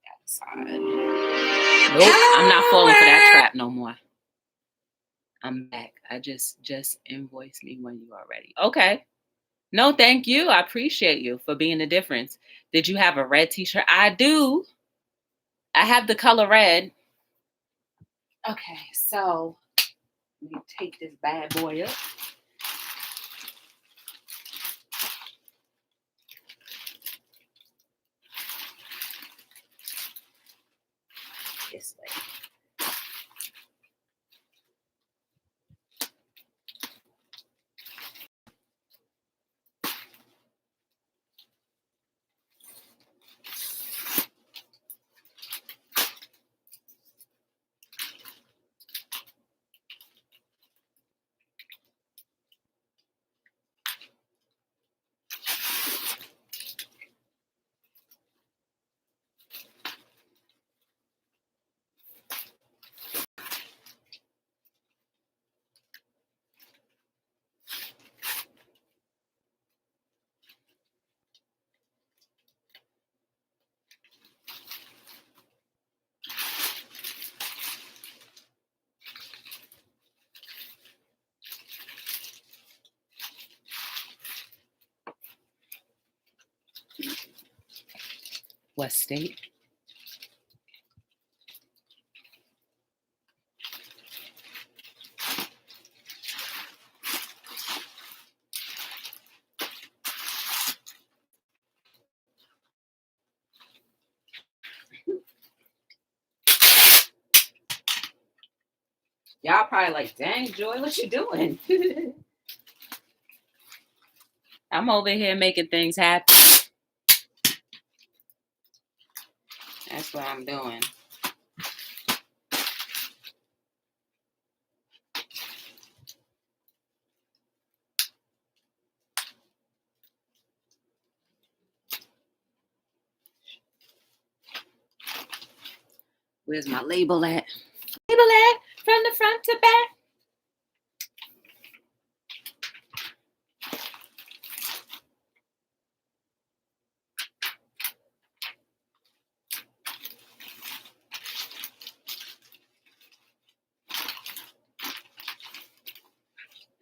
That side. Nope, I'm not falling for that trap no more. I'm back. I just invoice me when you are ready. Okay. No, thank you. I appreciate you for being the difference. Did you have a red t-shirt? I do. I have the color red. Okay, so let me take this bad boy up. This way. What state? Y'all probably like, dang, Joy, what you doing? I'm over here making things happen. That's what I'm doing. Where's my label at? Label at from the front to back.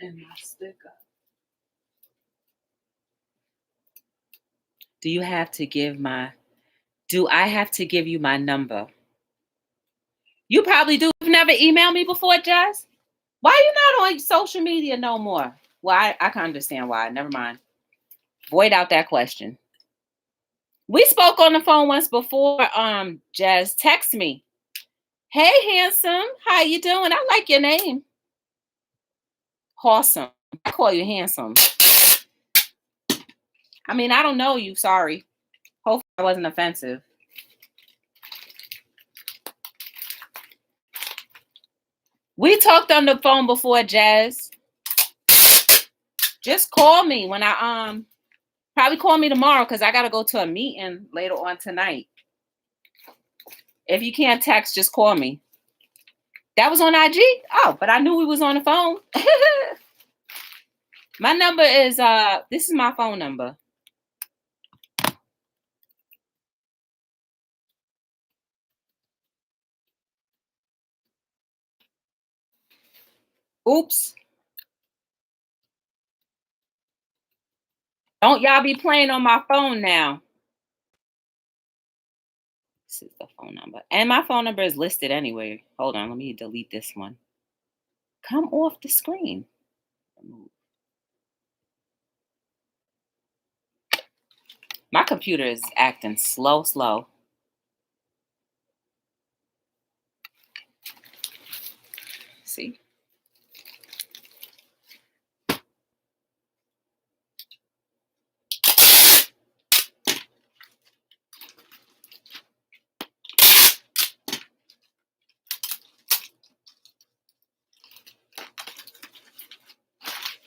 And my sticker. Do I have to give you my number? You probably do. You've never emailed me before, Jess? Why are you not on social media no more? Well, I can understand why. Never mind. Void out that question. We spoke on the phone once before. Jess, text me. Hey, handsome. How you doing? I like your name. Awesome. I call you handsome. I mean, I don't know you. Sorry. Hopefully I wasn't offensive. We talked on the phone before, Jazz. Just call me when probably call me tomorrow because I gotta go to a meeting later on tonight. If you can't text, just call me. That was on IG? Oh, but I knew we was on the phone. My number is this is my phone number. Oops. Don't y'all be playing on my phone now. This is the phone number. And my phone number is listed anyway. Hold on, let me delete this one. Come off the screen. Remove. My computer is acting slow. See?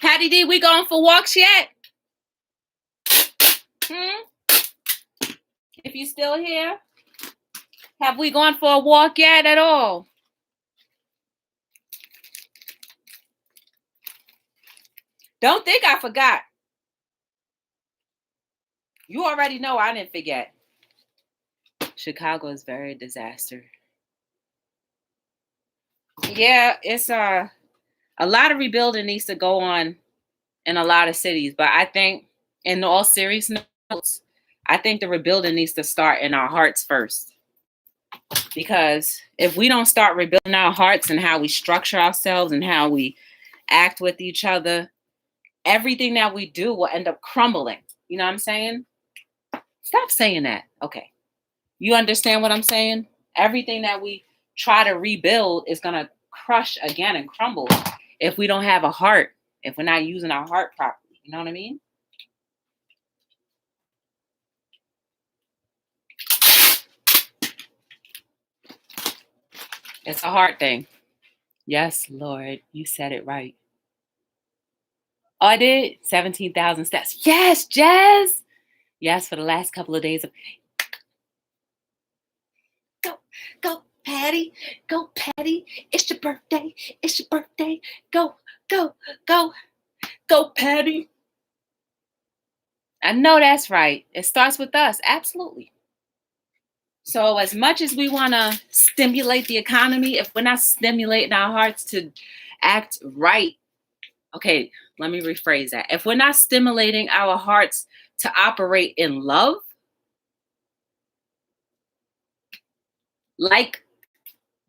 Patty D, we going for walks yet? If you still here, have we gone for a walk yet at all? Don't think I forgot. You already know I didn't forget. Chicago is very disaster. Yeah, it's a lot of rebuilding needs to go on in a lot of cities, but I think in all seriousness, I think the rebuilding needs to start in our hearts first. Because if we don't start rebuilding our hearts and how we structure ourselves and how we act with each other, everything that we do will end up crumbling. You know what I'm saying? Stop saying that. Okay. You understand what I'm saying? Everything that we try to rebuild is going to crush again and crumble if we don't have a heart, if we're not using our heart properly. You know what I mean? It's a heart thing. Yes, Lord, you said it right. Oh, I did 17,000 steps. Yes, Jazz. Yes, for the last couple of days. Go, Patty. Go, Patty. It's your birthday. It's your birthday. Go, Patty. I know that's right. It starts with us. Absolutely. So as much as we want to stimulate the economy, if we're not stimulating our hearts to act right, okay, let me rephrase that. If we're not stimulating our hearts to operate in love, Like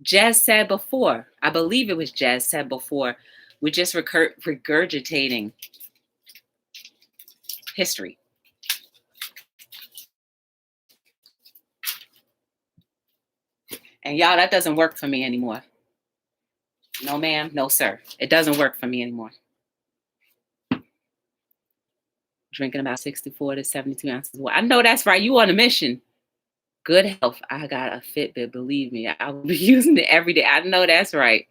Jazz said before, I believe it was Jazz said before, we're just regurgitating history. And y'all, that doesn't work for me anymore. No, ma'am. No, sir. It doesn't work for me anymore. Drinking about 64 to 72 ounces of water. I know that's right. You on a mission. Good health. I got a Fitbit. Believe me, I will be using it every day. I know that's right.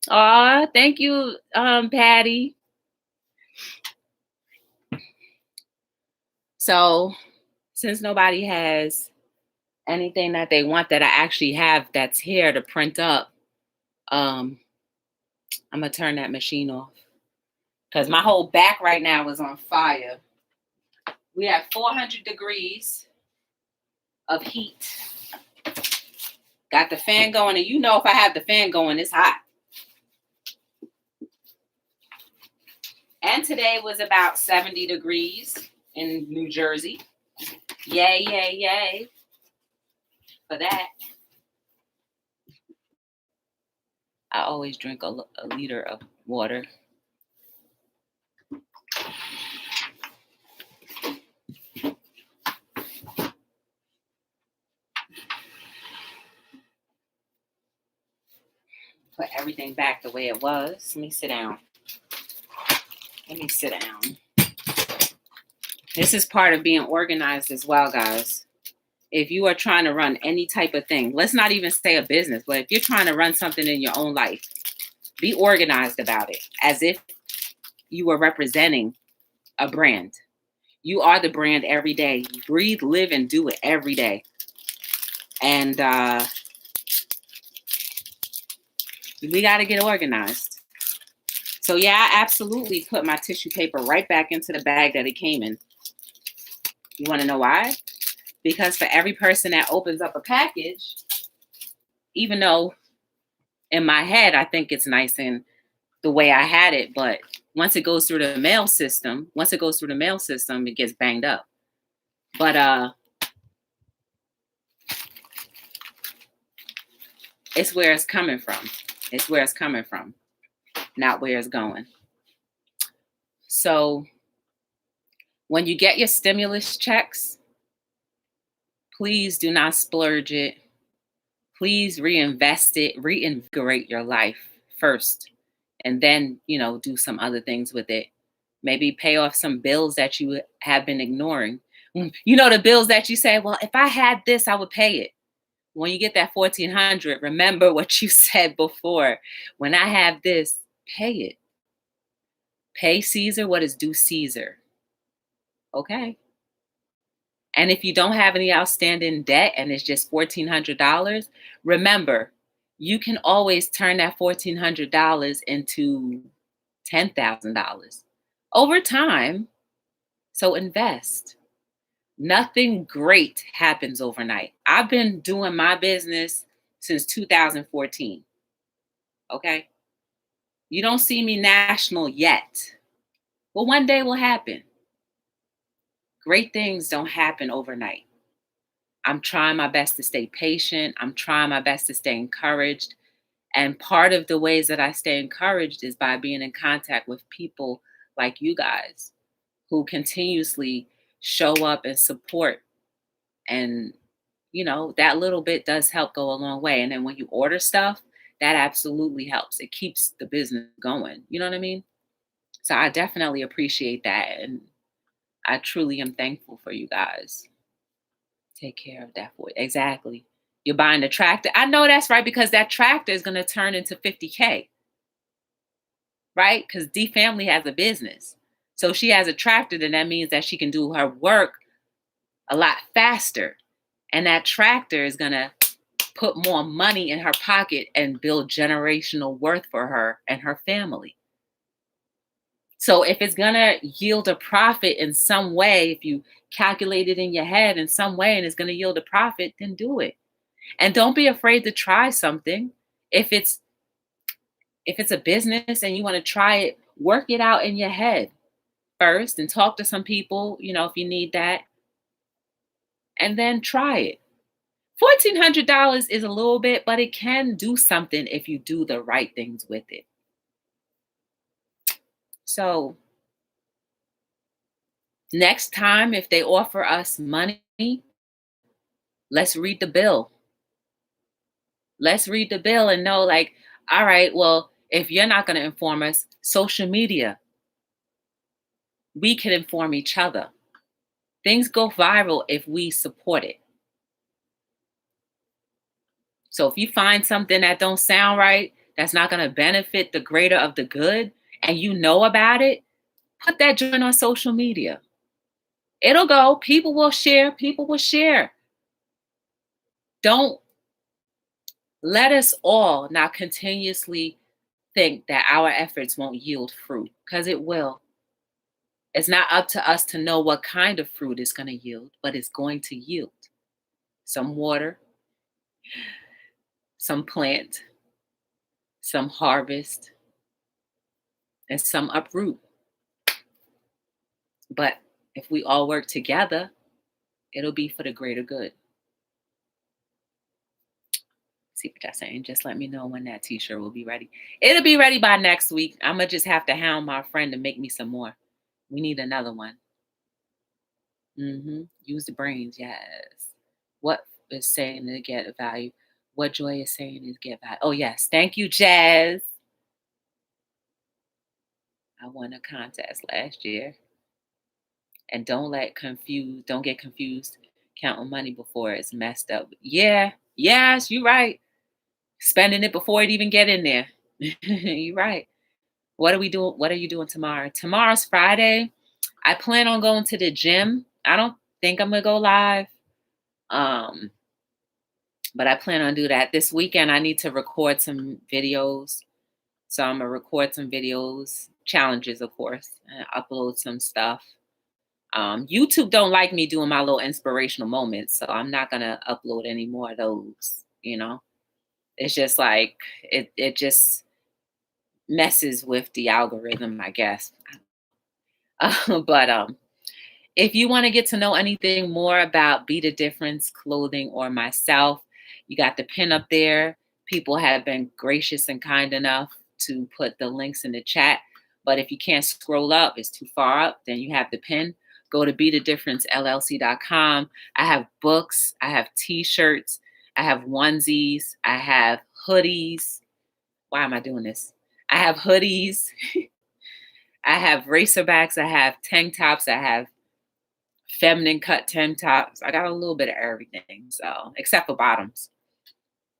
Aw, thank you, Patty. So, since nobody has anything that they want that I actually have that's here to print up, I'm gonna turn that machine off because my whole back right now is on fire. We have 400 degrees of heat. Got the fan going, and you know if I have the fan going, it's hot. And today was about 70 degrees in New Jersey. Yay, yay, yay for that. I always drink a liter of water. Put everything back the way it was. Let me sit down. This is part of being organized as well, guys. If you are trying to run any type of thing, let's not even say a business, but if you're trying to run something in your own life, be organized about it as if you are representing a brand. You are the brand every day. Breathe, live, and do it every day. And we got to get organized. So yeah, I absolutely put my tissue paper right back into the bag that it came in. You want to know why? Because for every person that opens up a package, even though in my head I think it's nice in the way I had it, but once it goes through the mail system, it gets banged up. But it's where it's coming from. It's where it's coming from, not where it's going. So when you get your stimulus checks, please do not splurge it. Please reinvest it, reinvigorate your life first, and then, do some other things with it. Maybe pay off some bills that you have been ignoring. The bills that you say, well, if I had this, I would pay it. When you get that 1,400, remember what you said before. When I have this, pay it. Pay Caesar what is due Caesar. Okay? And if you don't have any outstanding debt and it's just $1,400, remember, you can always turn that $1,400 into $10,000 over time. So invest. Nothing great happens overnight. I've been doing my business since 2014. Okay? You don't see me national yet. Well, one day will happen. Great things don't happen overnight. I'm trying my best to stay patient. I'm trying my best to stay encouraged. And part of the ways that I stay encouraged is by being in contact with people like you guys who continuously show up and support. And, that little bit does help go a long way. And then when you order stuff, that absolutely helps. It keeps the business going. You know what I mean? So I definitely appreciate that. And I truly am thankful for you guys. Take care of that for you. Exactly. You're buying the tractor. I know that's right, because that tractor is going to turn into 50K. Right? Because D Family has a business. So she has a tractor, then that means that she can do her work a lot faster. And that tractor is going to put more money in her pocket and build generational worth for her and her family. So if it's going to yield a profit in some way, if you calculate it in your head in some way and it's going to yield a profit, then do it. And don't be afraid to try something. If it's a business and you want to try it, work it out in your head first and talk to some people, if you need that. And then try it. $1,400 is a little bit, but it can do something if you do the right things with it. So next time, if they offer us money, let's read the bill. Let's read the bill and know, like, all right, well, if you're not going to inform us, social media, we can inform each other. Things go viral if we support it. So if you find something that don't sound right, that's not going to benefit the greater of the good, and you know about it, put that joint on social media. It'll go. People will share. People will share. Don't let us all now continuously think that our efforts won't yield fruit, because it will. It's not up to us to know what kind of fruit it's going to yield, but it's going to yield some water, some plant, some harvest, and some uproot. But if we all work together, it'll be for the greater good. See what y'all saying? Just let me know when that t-shirt will be ready. It'll be ready by next week. I'm going to just have to hound my friend to make me some more. We need another one. Use the brains, yes. What is saying to get value? What Joy is saying is get value. Oh, yes. Thank you, Jazz. I won a contest last year. And don't get confused counting money before it's messed up. Yeah, yes, you're right. Spending it before it even get in there. You're right. What are we doing? What are you doing tomorrow? Tomorrow's Friday. I plan on going to the gym. I don't think I'm gonna go live. But I plan on do that. This weekend I need to record some videos. So I'm gonna record some videos, challenges, of course, and upload some stuff. YouTube don't like me doing my little inspirational moments, so I'm not gonna upload any more of those. It's just like it just messes with the algorithm, I guess. But if you want to get to know anything more about Be the Difference Clothing or myself, you got the pin up there. People have been gracious and kind enough to put the links in the chat. But if you can't scroll up, it's too far up, then you have the pin. Go to BeTheDifferenceLLC.com. I have books. I have t-shirts. I have onesies. I have hoodies. Why am I doing this? I have hoodies. I have racerbacks. I have tank tops. I have feminine cut tank tops. I got a little bit of everything. So, except for bottoms.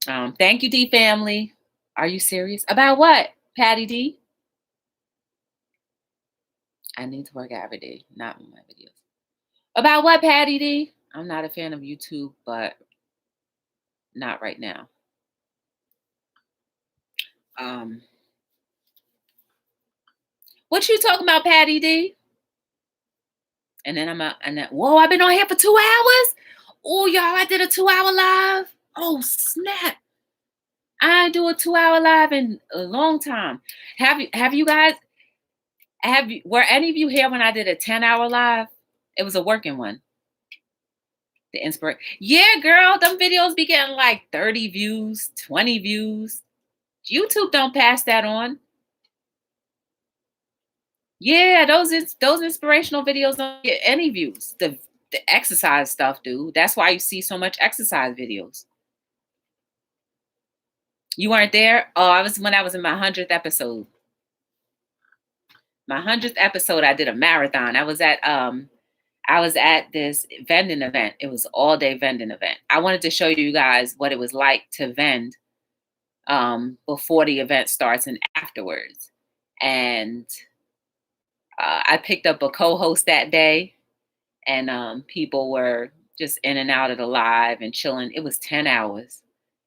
Thank you, D family. Are you serious? About what, Patty D? I need to work out every day, not in my videos. About what, Patty D? I'm not a fan of YouTube, but not right now. What you talking about, Patty D? And then whoa, I've been on here for 2 hours. Oh, y'all, I did a 2-hour live. Oh, snap. I do a 2-hour live in a long time. Were any of you here when I did a 10-hour live? It was a working one. The inspiration. Yeah, girl, them videos be getting like 30 views, 20 views. YouTube don't pass that on. Yeah, those inspirational videos don't get any views. The exercise stuff do. That's why you see so much exercise videos. You weren't there? Oh, I was in my 100th episode. My 100th episode, I did a marathon. I was at this vending event. It was all day vending event. I wanted to show you guys what it was like to vend before the event starts and afterwards. And I picked up a co-host that day, and people were just in and out of the live and chilling. It was 10 hours.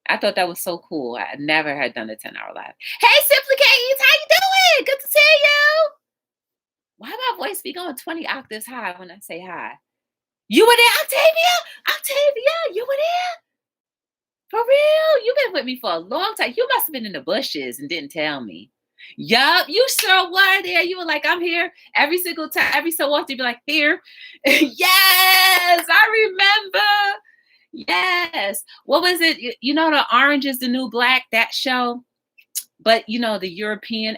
I thought that was so cool. I never had done a 10-hour live. Hey, Simply Kate, how you doing? Good to see you. Why my voice be going 20 octaves high when I say hi? You were there, Octavia, you were there? For real? You've been with me for a long time. You must have been in the bushes and didn't tell me. Yup, you sure were there. You were like, I'm here every single time. Every so often, you'd be like, here. Yes, I remember. Yes. What was it? You know, the Orange is the New Black, that show? But you know, the European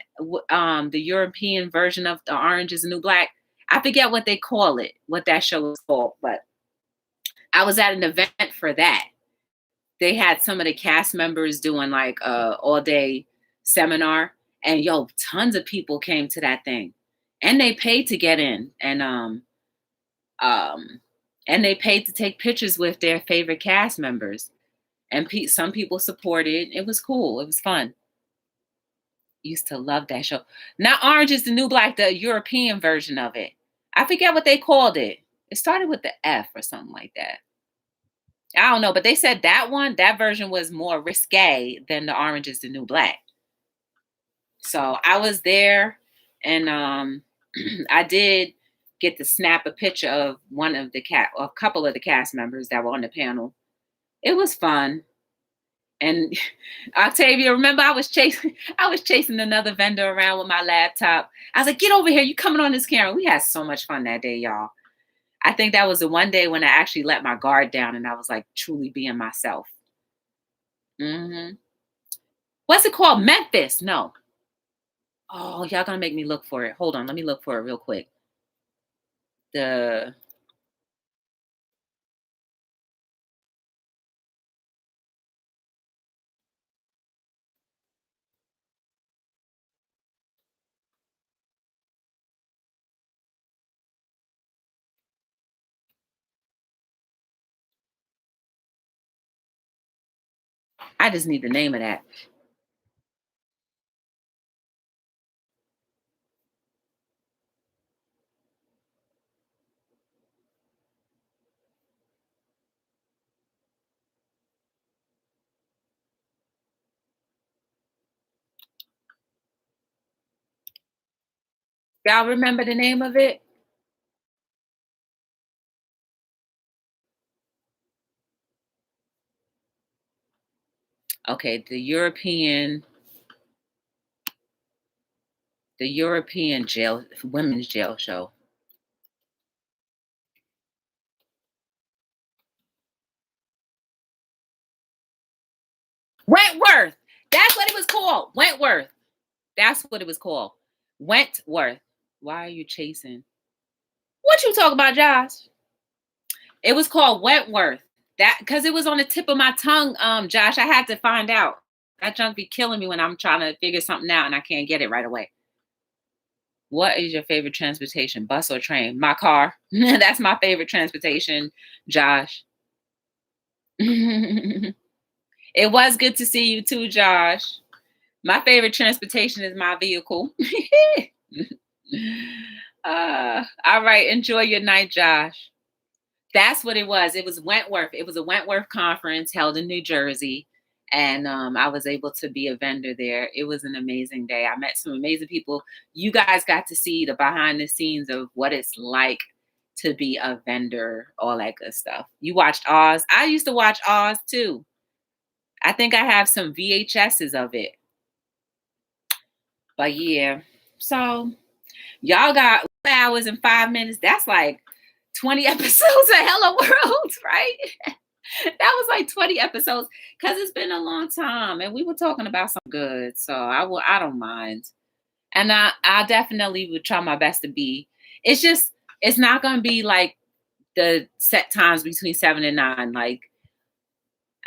version of the Orange is the New Black. I forget what they call it, what that show is called, but I was at an event for that. They had some of the cast members doing like a all day seminar, and yo, tons of people came to that thing, and they paid to get in, um, and they paid to take pictures with their favorite cast members, and some people supported. It was cool. It was fun. Used to love that show. Not Orange is the New Black, the European version of it. I forget what they called it. It started with the F or something like that. I don't know, but they said that version was more risque than the Orange is the New Black. So I was there, and I did get to snap a picture of a couple of the cast members that were on the panel. It was fun. And Octavia, remember I was chasing another vendor around with my laptop. I was like, get over here, you coming on this camera. We had so much fun that day, y'all. I think that was the one day when I actually let my guard down and I was like truly being myself. Hmm. What's it called? Memphis? No. Oh, y'all gonna make me look for it. Hold on, let me look for it real quick. The I just need the name of that. Y'all remember the name of it? Okay, the European jail women's jail show. Wentworth. That's what it was called. Wentworth. That's what it was called. Wentworth. Why are you chasing? What you talking about, Josh? It was called Wentworth. That because it was on the tip of my tongue, Josh. I had to find out. That junk be killing me when I'm trying to figure something out and I can't get it right away. What is your favorite transportation? Bus or train? My car. That's my favorite transportation, Josh. It was good to see you too, Josh. My favorite transportation is my vehicle. All right. Enjoy your night, Josh. That's what it was. It was Wentworth. It was a Wentworth conference held in New Jersey. And I was able to be a vendor there. It was an amazing day. I met some amazing people. You guys got to see the behind the scenes of what it's like to be a vendor, all that good stuff. You watched Oz. I used to watch Oz too. I think I have some VHSs of it. But yeah. So y'all got hours and 5 minutes. That's like 20 episodes of Hello World, right? That was like 20 episodes because it's been a long time and we were talking about some good. So I don't mind. And I definitely would try my best to be. It's just it's not gonna be like the set times between 7 and 9. Like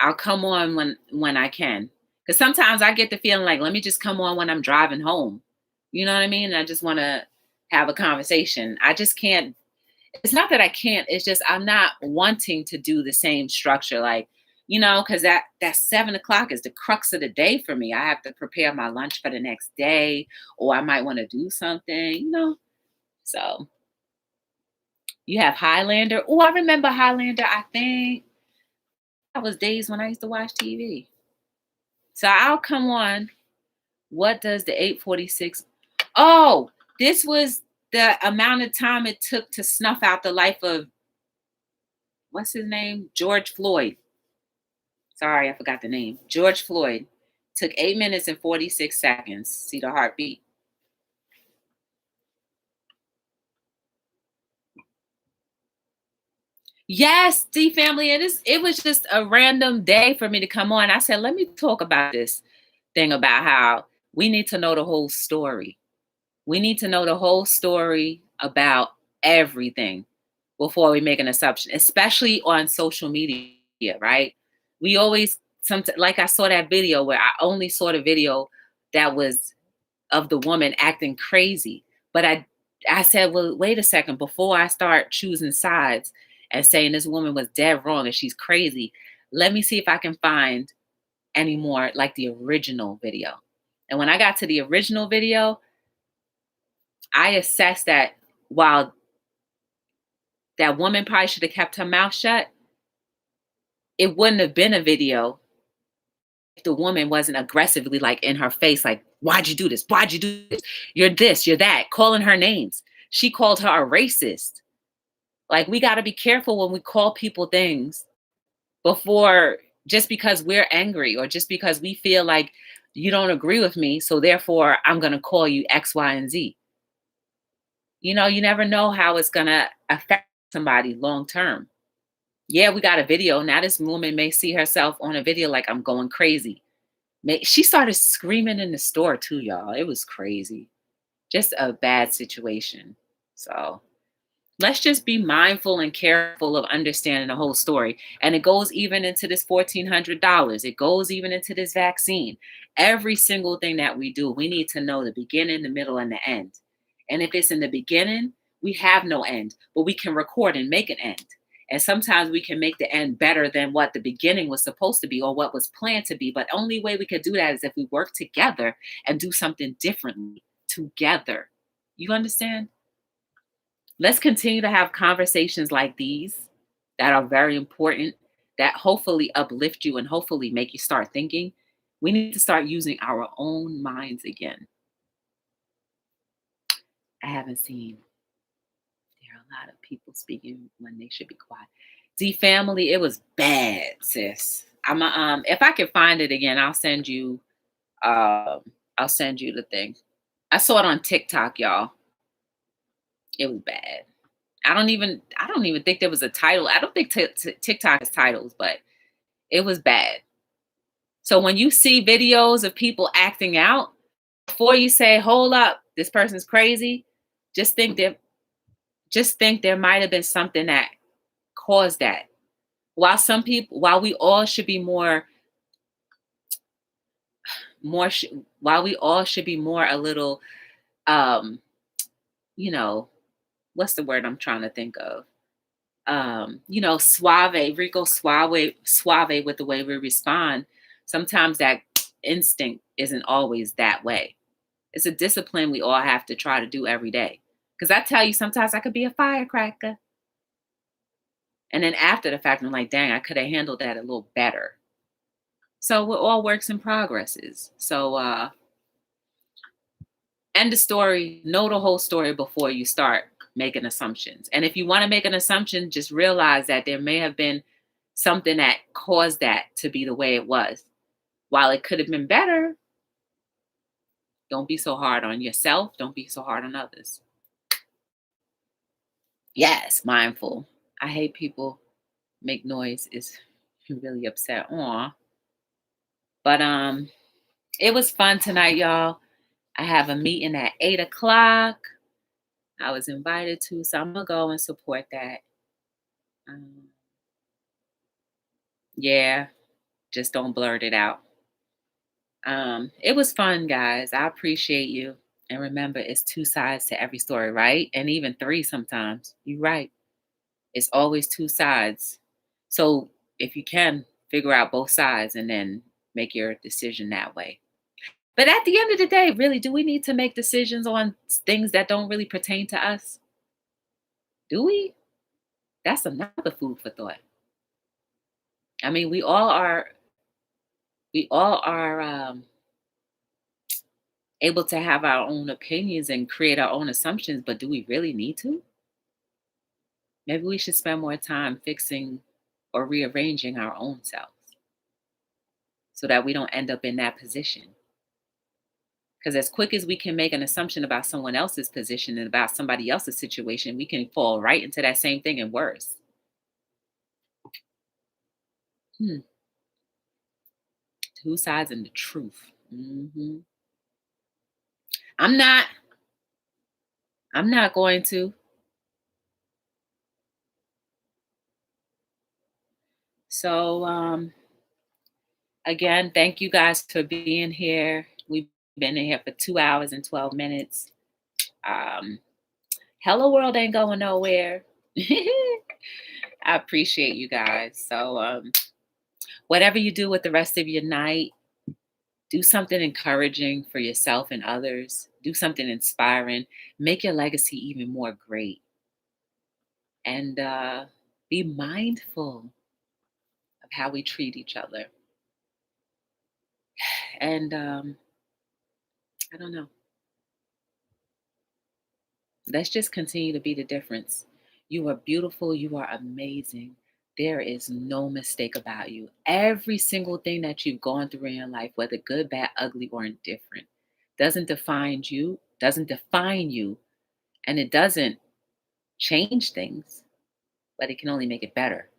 I'll come on when I can. Because sometimes I get the feeling like let me just come on when I'm driving home. You know what I mean? I just want to have a conversation. I just can't. It's not that I can't. It's just I'm not wanting to do the same structure. Like because that 7 o'clock is the crux of the day for me. I have to prepare my lunch for the next day, or I might want to do something. So you have Highlander. Oh, I remember Highlander. I think that was days when I used to watch TV. So I'll come on. What does the 846? Oh, this was the amount of time it took to snuff out the life of what's his name? George Floyd. Sorry, I forgot the name. George Floyd. Took 8 minutes and 46 seconds. See the heartbeat. Yes, D family. It was just a random day for me to come on. I said, let me talk about this thing about how we need to know the whole story. We need to know the whole story about everything before we make an assumption, especially on social media, right? We always like I saw that video where I only saw the video that was of the woman acting crazy. But I said, well, wait a second, before I start choosing sides and saying this woman was dead wrong and she's crazy, let me see if I can find any more like the original video. And when I got to the original video, I assessed that while that woman probably should have kept her mouth shut, it wouldn't have been a video if the woman wasn't aggressively like in her face, like, why'd you do this? Why'd you do this? You're this, you're that, calling her names. She called her a racist. Like, we got to be careful when we call people things before, just because we're angry or just because we feel like you don't agree with me. So therefore, I'm going to call you X, Y, and Z. You know, you never know how it's going to affect somebody long term. Yeah, we got a video. Now this woman may see herself on a video like, I'm going crazy. She started screaming in the store too, y'all. It was crazy. Just a bad situation. So let's just be mindful and careful of understanding the whole story. And it goes even into this $1,400. It goes even into this vaccine. Every single thing that we do, we need to know the beginning, the middle, and the end. And if it's in the beginning, we have no end, but we can record and make an end. And sometimes we can make the end better than what the beginning was supposed to be or what was planned to be. But only way we could do that is if we work together and do something differently together. You understand? Let's continue to have conversations like these that are very important, that hopefully uplift you and hopefully make you start thinking. We need to start using our own minds again. I haven't seen, there are a lot of people speaking when they should be quiet. Z family, it was bad, sis. If I can find it again, I'll send you the thing. I saw it on TikTok, y'all. It was bad. I don't even think there was a title. I don't think TikTok has titles, but it was bad. So when you see videos of people acting out, before you say, hold up, this person's crazy, just think there might have been something that caused that. While we all should be while we all should be more a little, um, you know, what's the word I'm trying to think of? Rico suave with the way we respond. Sometimes that instinct isn't always that way. It's a discipline we all have to try to do every day. Because I tell you, sometimes I could be a firecracker. And then after the fact, I'm like, dang, I could have handled that a little better. So we're all works in progresses. So end the story, know the whole story before you start making assumptions. And if you want to make an assumption, just realize that there may have been something that caused that to be the way it was. While it could have been better, don't be so hard on yourself. Don't be so hard on others. Yes, mindful. I hate people make noise. It's really upset. Aw. But it was fun tonight, y'all. I have a meeting at 8:00. I was invited to, so I'm gonna go and support that. Um, yeah, just don't blurt it out. It was fun, guys. I appreciate you. And remember, it's two sides to every story, right? And even three sometimes. You're right. It's always two sides. So if you can, figure out both sides and then make your decision that way. But at the end of the day, really, do we need to make decisions on things that don't really pertain to us? Do we? That's another food for thought. I mean, we all are able to have our own opinions and create our own assumptions, but do we really need to? Maybe we should spend more time fixing or rearranging our own selves so that we don't end up in that position. Because as quick as we can make an assumption about someone else's position and about somebody else's situation, we can fall right into that same thing and worse. Hmm. Two sides and the truth. I'm not. I'm not going to. So, again, thank you guys for being here. We've been in here for 2 hours and 12 minutes. Um, Hello World ain't going nowhere. I appreciate you guys. So, whatever you do with the rest of your night, do something encouraging for yourself and others. Do something inspiring. Make your legacy even more great. And be mindful of how we treat each other. And I don't know. Let's just continue to be the difference. You are beautiful. You are amazing. There is no mistake about you. Every single thing that you've gone through in your life, whether good, bad, ugly, or indifferent, doesn't define you, and it doesn't change things, but it can only make it better.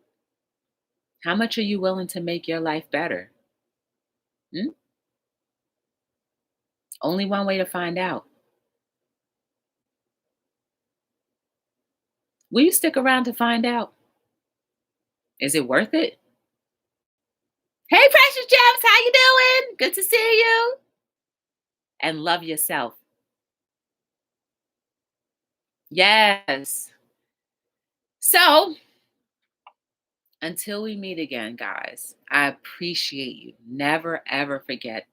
How much are you willing to make your life better? Hmm? Only one way to find out. Will you stick around to find out? Is it worth it? Hey, Precious Gems, how you doing? Good to see you. And love yourself. Yes. So until we meet again, guys, I appreciate you. Never, ever forget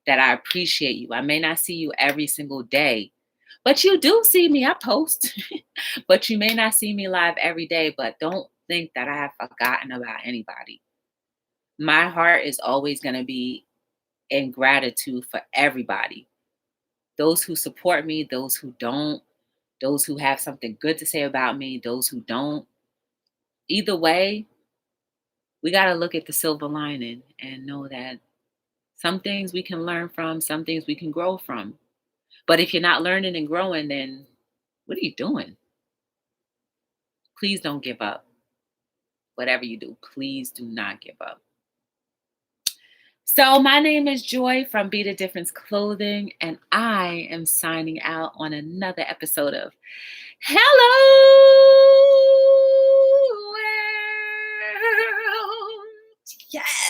that I appreciate you. I may not see you every single day, but you do see me. I post, but you may not see me live every day. But don't think that I have forgotten about anybody. My heart is always going to be in gratitude for everybody. Those who support me, those who don't, those who have something good to say about me, those who don't. Either way, we got to look at the silver lining and know that some things we can learn from, some things we can grow from. But if you're not learning and growing, then what are you doing? Please don't give up. Whatever you do, please do not give up. So, my name is Joy from Be the Difference Clothing, and I am signing out on another episode of Hello World. Yes.